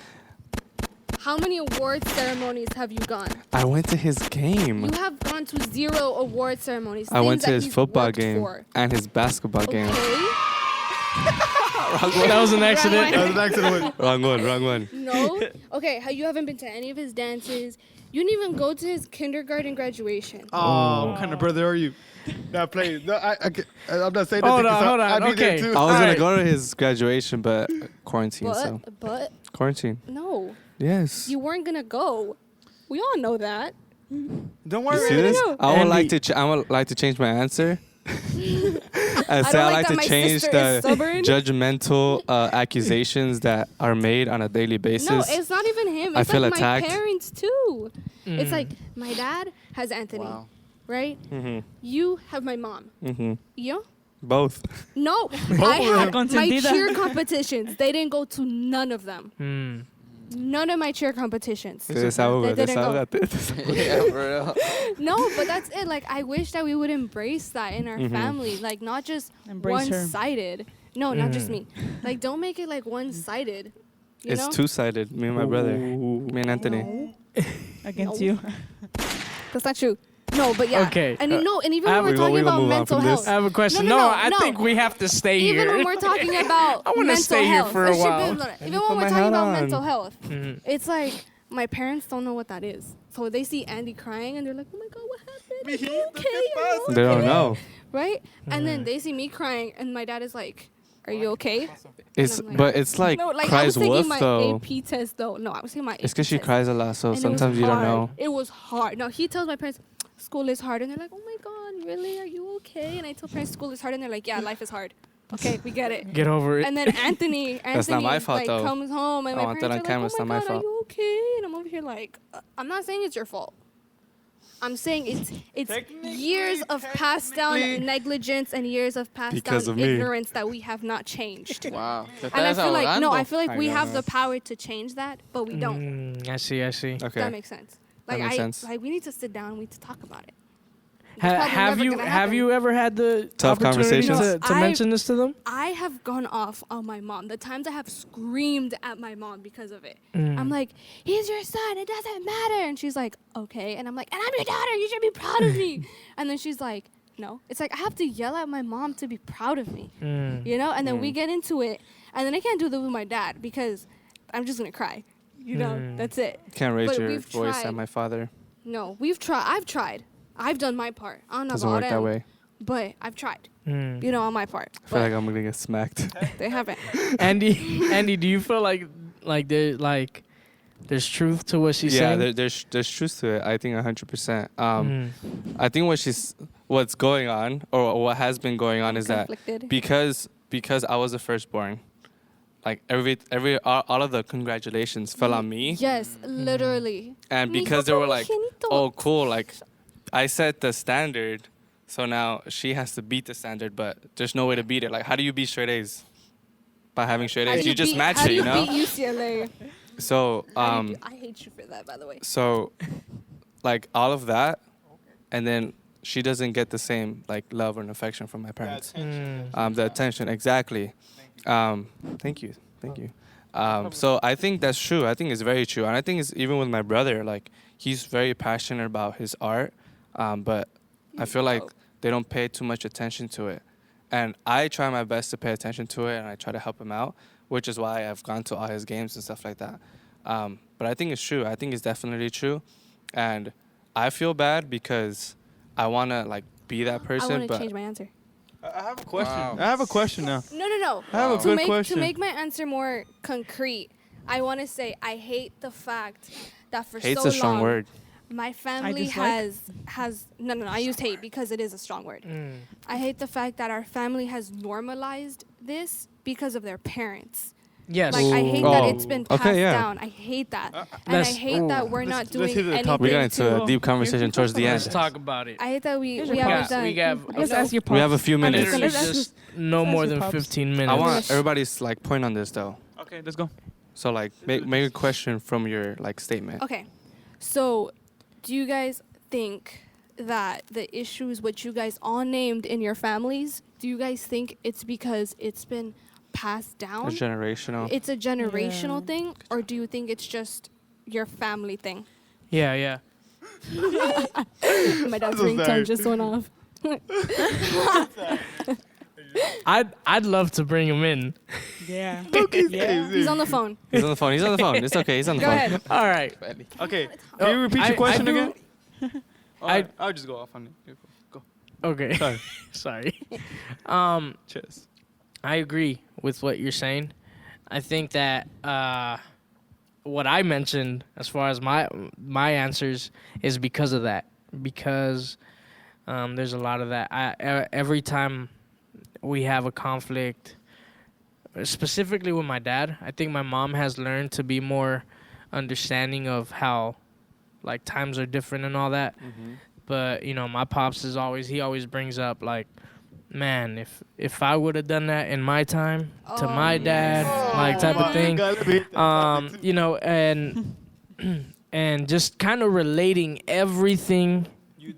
How many award ceremonies have you gone? I went to his game. You have gone to 0 award ceremonies. I went things to that his he's football worked game for. and his basketball game. Okay. That was an accident. That was an accident. Wrong one, wrong one. No. Okay. You haven't been to any of his dances. You didn't even go to his kindergarten graduation. Oh, what kind of brother are you? Not playing. No, I'm not saying that. Hold because on, hold on. I'd be there Okay. too. I was gonna Alright. go to his graduation, but quarantine. So But quarantine. no, Yes. you weren't gonna go. We all know that. Don't You worry. see this? no. I would like Andy. to. I would like to change my answer. And say don't I like like that to my change sister is the stubborn. judgmental accusations that are made on a daily basis. No, it's not even him. I It's feel like attacked. my parents too. It's like my dad has Anthony, Wow. right? Mhm. You have my mom. Mhm. You? Both. No, I had my Consentida. cheer competitions. They didn't go to none of them. none of my cheer competitions. Te desahoga, That didn't go. desahógate. Yeah, for real. No, but that's it. Like, I wish that we would embrace that in our family. Like, not just Embrace her. one-sided. No, not just me. Like, don't make it like one-sided. You It's know? two-sided. Me and my brother. Me and Anthony. No, Against No. you. that's not true. No, but yeah. Okay. And no, and even I when we're have- talking we gonna about move on mental from this. health. I have a question. No, No, no, I no. think we have to stay Even here. when we're talking about I wanna mental stay here health, for a it should be- while. even put when we're my talking hat about on. mental health, Mhm. it's like my parents don't know what that is. So they see Andy crying and they're like, "Oh my God, what happened? Are you okay? Are you They don't okay?" know. Right? And then they see me crying and my dad is like, "Are you okay?" It's I'm like- but it's like, No, like I cries was taking wolf my though. AP test though. No, I was taking my AP It's because she test. cries a lot, so And it was sometimes you don't hard. know. It was hard. No, he tells my parents, school is hard. And they're like, "Oh my God, really? Are you okay?" And I tell parents school is hard. And they're like, "Yeah, life is hard. Okay, we get it." Get over it. And then Anthony That's not my fault, like, though. comes home and I my want parents that on are camera. like, It's "Oh not my my God, fault." are you okay?" And I'm over here like, I'm not saying it's your fault. I'm saying it's years of passed down negligence and years of passed Because down of me. ignorance that we have not changed. Wow. And I feel like I feel like I we know. have the power to change that, but we don't. I see. Okay. That makes sense. That Like makes sense. like we need to sit down. We need to talk about it. It's probably Have never you gonna have happen. you ever had the Tough opportunity conversations? to No, mention this to them? I have gone off on my mom. The times I have screamed at my mom because of it. Mm. I'm like, "He's your son. It doesn't matter." And she's like, "Okay." And I'm like, "And I'm your daughter. You should be proud of me." And then she's like, "No." It's like I have to yell at my mom to be proud of me. Mm. You know? And then we get into it. And then I can't do that with my dad because I'm just going to cry. You know? That's it. Can't raise But your we've voice tried. at my father. No, we've tried. I've tried. I've done my part. I'm not Doesn't work that way. But I've tried. Mm. You know, on my part. I feel But like I'm gonna get smacked. they haven't. Andy, do you feel like there's truth to what she's Yeah, saying? there's truth to it. I think 100%. Mm. I think what's going on or what has been going on is that Conflicted. because I was the firstborn, like all of the congratulations fell on me, Yes, literally. and Mi because they were like, primogénito. oh cool, like I set the standard, so now she has to beat the standard, but there's no way to beat it. Like how do you beat straight A's? By having straight How A's, do you just beat- match how it, do you know. beat UCLA? So How do you I hate you for that, by the way. So, like all of that, and then she doesn't get the same like love and affection from my parents. Mm. The attention, exactly. Thank you. So I think that's true. I think it's very true, and I think it's even with my brother. Like he's very passionate about his art, but I feel like they don't pay too much attention to it. And I try my best to pay attention to it, and I try to help him out, which is why I've gone to all his games and stuff like that. But I think it's true. I think it's definitely true, and I feel bad because I want to like be that I person, want to but change my answer. I have a question. Wow. I have a question now. No. I have a To good make question. to make my answer more concrete, I want to say I hate the fact that for hate's so a strong long word. my family dislike? has no. I used hate because it is a strong word. Mm. I hate the fact that our family has normalized this because of their parents. Yes. Like I hate that Oh, it's been okay, passed yeah. down. I hate that, and I Let's- hate that we're not let's doing hit the anything. topic. We got into to- a deep conversation towards the Let's end. talk about it. I hate that we Here's your haven't pops. done. We have Let's ask your We have a pops. few I'm just minutes. gonna- literally just no That's more your than pops. 15 minutes. I want everybody's like point on this though. Okay, let's go. So like make a question from your like statement. Okay, so do you guys think that the issues which you guys all named in your families, do you guys think it's because it's been passed down? It's generational. It's a generational Yeah. thing, or do you think it's just your family thing? Yeah. My dad's So ringtone sorry. just went off. I'd love to bring him in. Yeah. He's on the phone. He's on the phone. He's on the phone. It's okay. He's on the Go phone. ahead. All right. Okay, can you repeat I- your question I do- again? I'll just go off on it. Go. Okay. Sorry. Sorry. Cheers. I agree with what you're saying. I think that what I mentioned as far as my answers is because of that. Because there's a lot of that. Every time we have a conflict, specifically with my dad, I think my mom has learned to be more understanding of how like times are different and all that. But you know, my pops is always brings up like man, if I would have done that in my time to my dad, like type of thing, you know, and just kind of relating everything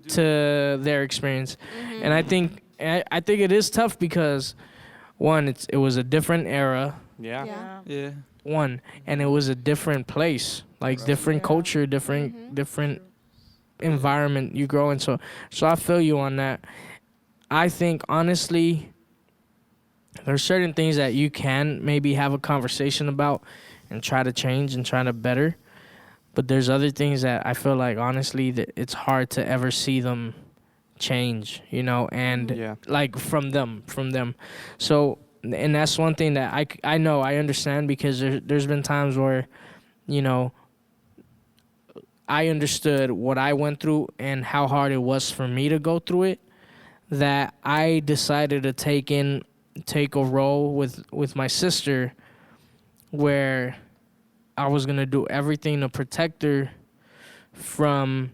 to their experience. And I think it is tough because one, it was a different era. Yeah. Yeah. One, and it was a different place, like different culture, different environment you grow in. So I feel you on that. I think honestly, there's certain things that you can maybe have a conversation about and try to change and try to better. But there's other things that I feel like honestly that it's hard to ever see them change, you know, and like from them. So, and that's one thing that I know, I understand, because there's been times where, you know, I understood what I went through and how hard it was for me to go through it, that I decided to take a role with my sister where I was going to do everything to protect her from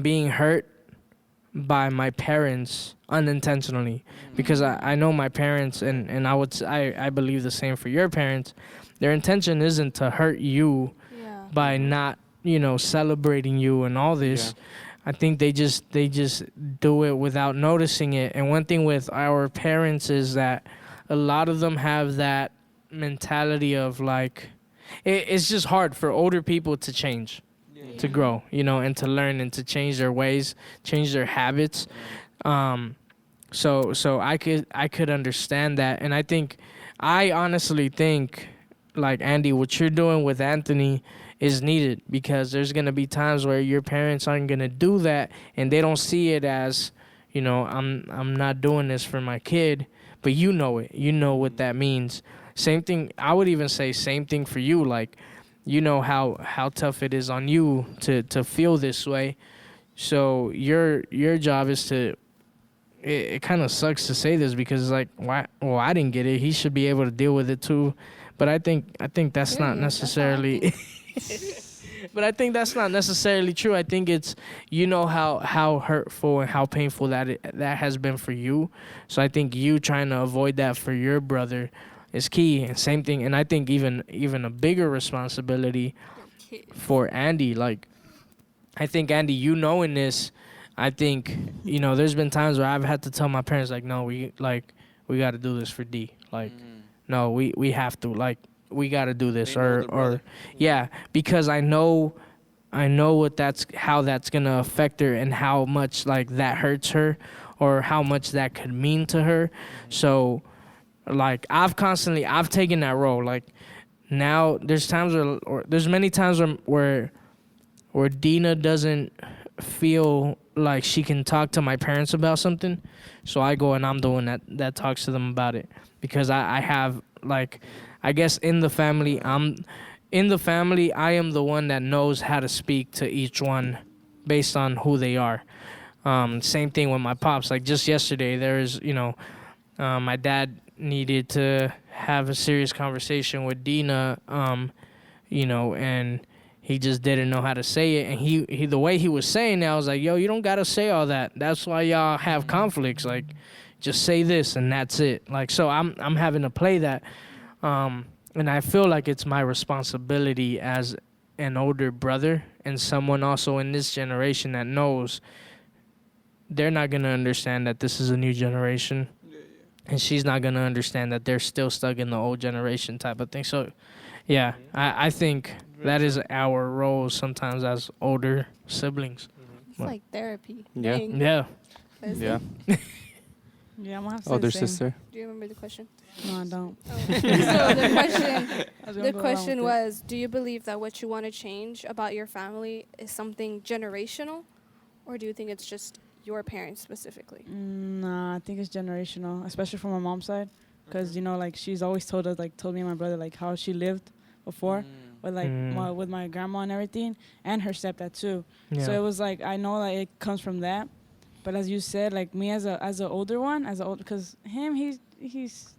being hurt by my parents unintentionally, because I know my parents, and I believe the same for your parents. Their intention isn't to hurt you by not, you know, celebrating you and all this. I think they just do it without noticing it. And one thing with our parents is that a lot of them have that mentality of like, it's just hard for older people to change, to grow, you know, and to learn and to change their ways, change their habits. So I could understand that. And I honestly think, like, Andy, what you're doing with Anthony is needed, because there's going to be times where your parents aren't going to do that and they don't see it as, you know, I'm not doing this for my kid, but you know it. You know what that means. Same thing, I would even say same thing for you. Like, you know how tough it is on you to feel this way. So your job is to, it kind of sucks to say this because it's like, why? Well, I didn't get it. He should be able to deal with it too. But I think that's not necessarily. But I think that's not necessarily true. I think it's, you know, how hurtful and how painful that has been for you. So I think you trying to avoid that for your brother is key. And same thing. And I think even a bigger responsibility for Andy. Like, I think, Andy, you knowing this, I think, you know, there's been times where I've had to tell my parents, like, no, we got to do this for D. Like, no, we have to, like, we got to do this, or because I know how that's going to affect her and how much, like, that hurts her or how much that could mean to her. So, like, I've taken that role. Like, now there's times there's many times where Dina doesn't feel like she can talk to my parents about something. So I go and I'm the one that talks to them about it, because I have, like, I guess in the family, I am the one that knows how to speak to each one based on who they are. Same thing with my pops. Like, just yesterday, there's, you know, my dad needed to have a serious conversation with Dina, you know, and he just didn't know how to say it. And he the way he was saying that, I was like, yo, you don't got to say all that. That's why y'all have conflicts. Like, just say this and that's it. Like, so I'm having to play that. And I feel like it's my responsibility as an older brother and someone also in this generation that knows they're not going to understand that this is a new generation. And she's not going to understand that they're still stuck in the old generation type of thing. So, yeah, I think that is our role sometimes as older siblings. It's like therapy. Yeah. Dang. Yeah. Yeah. Yeah, I'm gonna have to say Older the same. sister. Do you remember the question? No, I don't. So the The question was, do you believe that what you want to change about your family is something generational, or do you think it's just your parents specifically? Nah, I think it's generational, especially from my mom's side, because you know, like, she's always told me and my brother, like, how she lived before with, like, with my grandma and everything, and her stepdad too. Yeah. So it was like, I know that it comes from that. But as you said, like, me as an older one, because him, he's.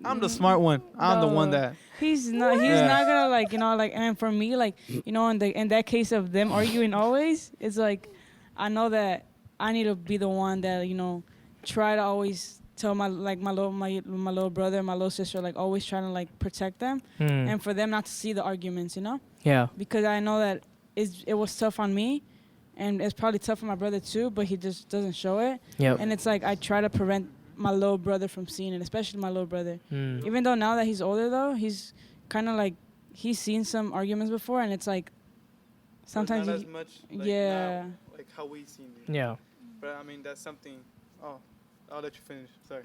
I'm the smart one. I'm the one that. He's not gonna, like, you know, like, and for me, like, you know, in that case of them arguing always, it's like, I know that I need to be the one that, you know, try to always tell my little brother, my little sister, like always trying to like protect them and for them not to see the arguments, you know? Yeah. Because I know that it was tough on me, and it's probably tough for my brother too, but he just doesn't show it. Yep. And it's like I try to prevent my little brother from seeing it, especially my little brother. Even though now that he's older though, he's kind of like he's seen some arguments before, and it's like sometimes not as much. Like yeah. Now, like how we seen it. Yeah. But I mean that's something. Oh, I'll let you finish. Sorry.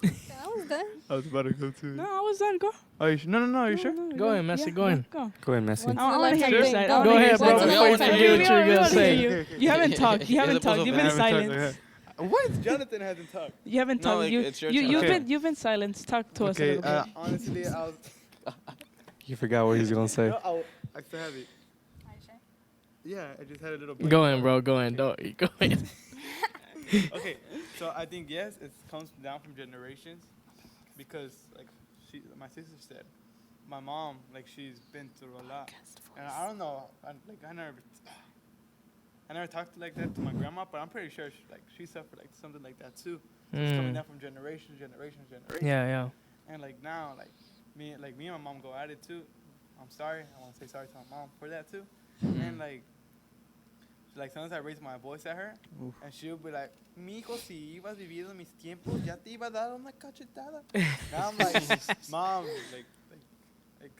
That was good. I was about to go too. No, I was done. Go. Oh, you no. Are you sure? No, Go ahead, Messi. Go ahead. Go. Go ahead, Messi. Once I in a want to hear lifetime your thing. side. Go Go ahead, bro. Once in a Before you lifetime forget thing. what you're We gonna wanna say. hear you haven't talked. You haven't talked. You've been silent. What? Jonathan hasn't talked. You haven't No, talked. like, it's your turn. You've Okay. been silenced. Talk to us a little bit. Honestly, I was. You forgot what he's gonna say. No, I still have it. Yeah, I just had a little. Go in, bro. Go in. Don't go in. Okay, so I think yes, it comes down from generations, because like my sister said, my mom like she's been through a lot, and I don't know, I never talked like that to my grandma, but I'm pretty sure she suffered like something like that too. So it's coming down from generation. Yeah. And like now, me and my mom go at it too. I'm sorry. I want to say sorry to my mom for that too. And like sometimes I raise my voice at her, and she'll be like, "Mijo, si ibas viviendo mis tiempos, ya te iba a dar una cachetada." Now I'm like, Mom,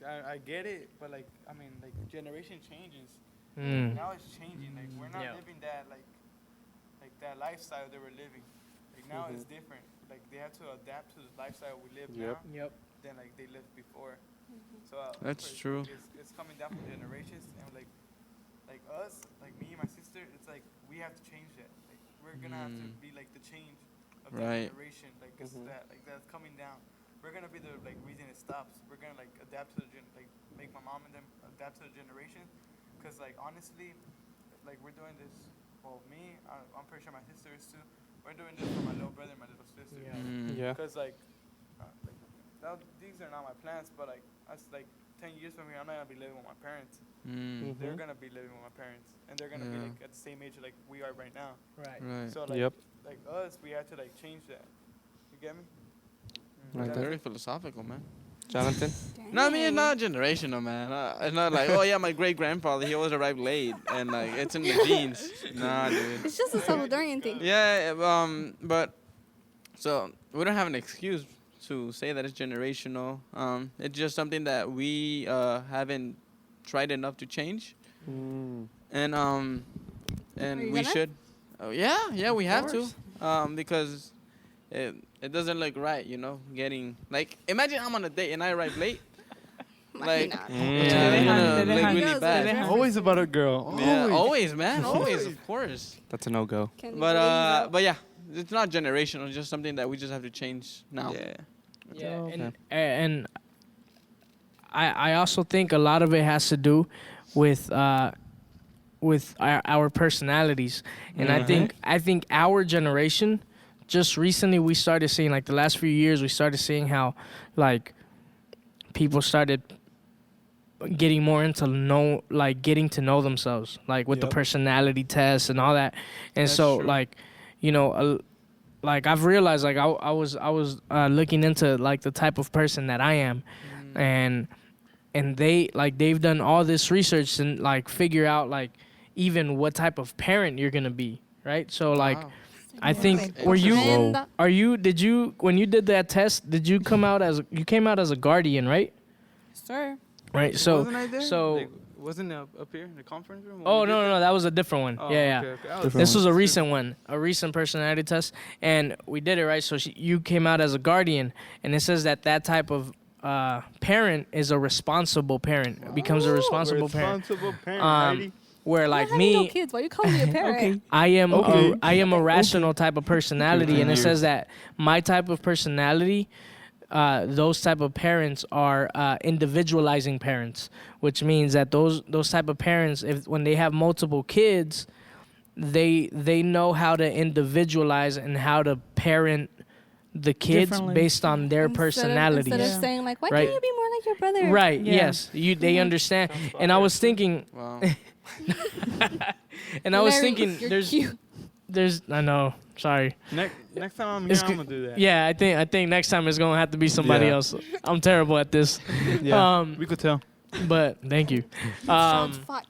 I get it, but I mean, generation changes. Now it's changing. Like we're not living that that lifestyle they were living. Like now it's different. Like they have to adapt to the lifestyle we live now. Yep. Than like they lived before. So That's true. It's coming down from generations, and like us, like me and my sister, it's like we have to change that. Like we're gonna have to be like the change of that generation. Like it's that's coming down. We're gonna be the reason it stops. We're gonna adapt to the make my mom and them adapt to the generation. Cause honestly, we're doing this. Well, me, I'm pretty sure my sister is too. We're doing this for my little brother and my little sister. Yeah. Cause these are not my plans, but that's 10 years from here, I'm not gonna be living with my parents. They're gonna be living with my parents, and they're gonna be at the same age we are right now. Right. So us, we have to change that. You get me? That's very philosophical, man. Jonathan? No, I mean it's not generational, man. It's not like, oh yeah, my great grandfather, he always arrived late, and it's in the genes. Nah, dude. It's just a Salvadorian thing. Yeah, but so we don't have an excuse to say that it's generational. It's just something that we haven't tried enough to change, and we should. Oh yeah, we have to, because it doesn't look right, getting imagine I'm on a date and I arrive late. It's gonna look really bad. Always about a girl. Yeah, always, man, always, of course. That's a no-go. But yeah, it's not generational. It's just something that we just have to change now. Yeah, and I also think a lot of it has to do with our personalities, and I think our generation, just recently we started seeing the last few years we started seeing how people started getting more into getting to know themselves with the personality tests and all that, and That's so true. I've realized I was looking into the type of person that I am, and they've done all this research and figure out even what type of parent you're gonna be, right? So Wow. I think when you did that test, did you came out as a guardian, right? Sir. Right. So Wasn't I there? so Wasn't it up here in the conference room? oh no, that was a different one. Oh, yeah. okay. This was a recent one, a recent personality test, and we did it right. So you came out as a guardian, and it says that type of parent is a responsible parent, becomes a responsible parent. Heidi. Where I don't have no kids. Why you calling me a parent? I am a rational type of personality, and it says that my type of personality, those type of parents are individualizing parents, which means that those type of parents, when they have multiple kids, they know how to individualize and how to parent the kids based on their personalities. Instead of saying why right? can't you be more like your brother? Right. Yeah. Yes. They understand. And I was thinking. Wow. And I was thinking, you're cute. I know. Sorry. Next time I'm here, It's I'm gonna do that. Yeah, I think next time it's gonna have to be somebody Yeah. else. I'm terrible at this. Yeah, Um, we could tell. But thank you. Shots fired.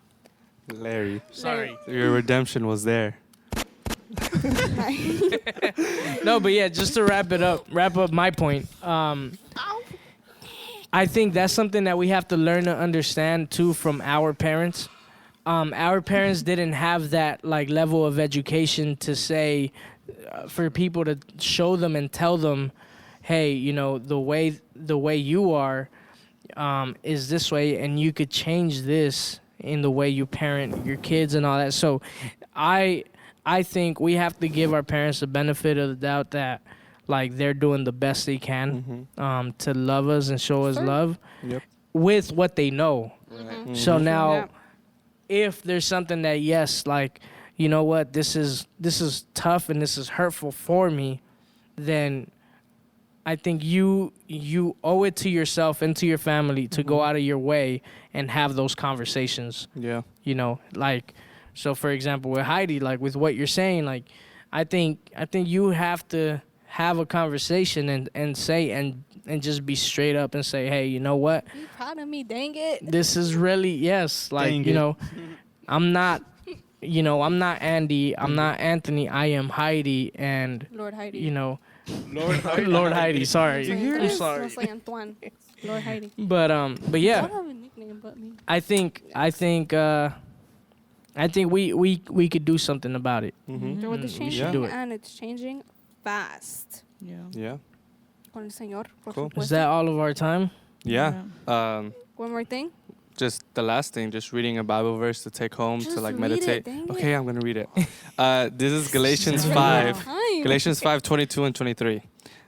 Larry, Sorry. your redemption was there. No, but yeah, just to wrap up my point. I think that's something that we have to learn to understand too from our parents. Our parents didn't have that like level of education to say for people to show them and tell them, hey, you know, the way you are is this way, and you could change this in the way you parent your kids and all that. So I think we have to give our parents the benefit of the doubt that like they're doing the best they can to love us and show us love with what they know. Right. So now if there's something that, yes, like, you know what, this is tough and this is hurtful for me, then I think you owe it to yourself and to your family to go out of your way and have those conversations. Yeah. You know, like, so for example, with Heidi, like with what you're saying, like, I think you have to have a conversation and say and just be straight up and say, hey, you know what? You proud of me, dang it. This is really, yes, like, Dang you it. know, I'm not Andy, I'm not Anthony, I am Heidi, and, Lord Heidi. you know, Lord Heidi, sorry. I'm sorry. It's like Antoine. Lord Heidi. But I yeah, don't have a nickname but me. I think we could do something about it. Mm-hmm. With the we changing should do it. and it's changing fast. Yeah. Yeah. Con el Señor, por Cool. Is supuesto. that all of our time? Yeah. One more thing. Just the last thing, just reading a Bible verse to take home Just to like read it, meditate. dang Okay, it. I'm gonna read it. This is Galatians Wow. 5. Time. Galatians 5:22 and 23.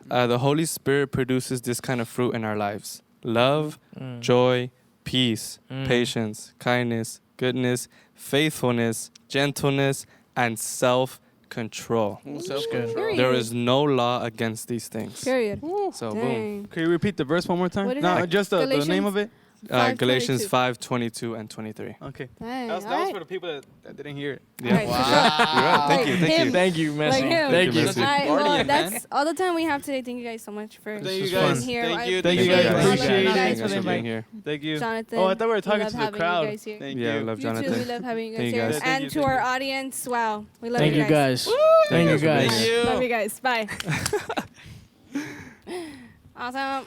The Holy Spirit produces this kind of fruit in our lives: love, joy, peace, patience, kindness, goodness, faithfulness, gentleness, and self-control. Period. There is no law against these things. Period. So boom. Dang. Can you repeat the verse one more time? What is No, that? just the Galatians? name of it. Galatians 5:22. 5:22 and 23. Okay. Dang. That was all right. for the people that didn't hear it. Yeah. All right, for sure. You're right. Thank you. Thank Him. you. Thank you, Messi. Like him. Thank you. Messi. All right, Guardian, well, man. that's all the time we have today. Thank you guys so much for Thank you is guys. fun. here. Thank I you. Thank you appreciate guys. all of Appreciate you it. guys. Thanks for being here. Thank you. Jonathan. Oh, I thought we were we talking love to the having crowd. You guys here. Thank Yeah, I you. love You too. Jonathan. We love having you guys Thank you here. guys. Thank And you, to thank our you. audience, wow, we love Thank you guys. Thank you guys. Thank you. Love you guys. Bye. Awesome.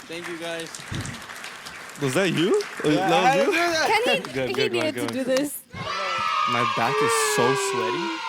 Thank you guys. Was that you? Yeah, That was you? Can he? Good, He good one, needed good to one. do this. My back is so sweaty.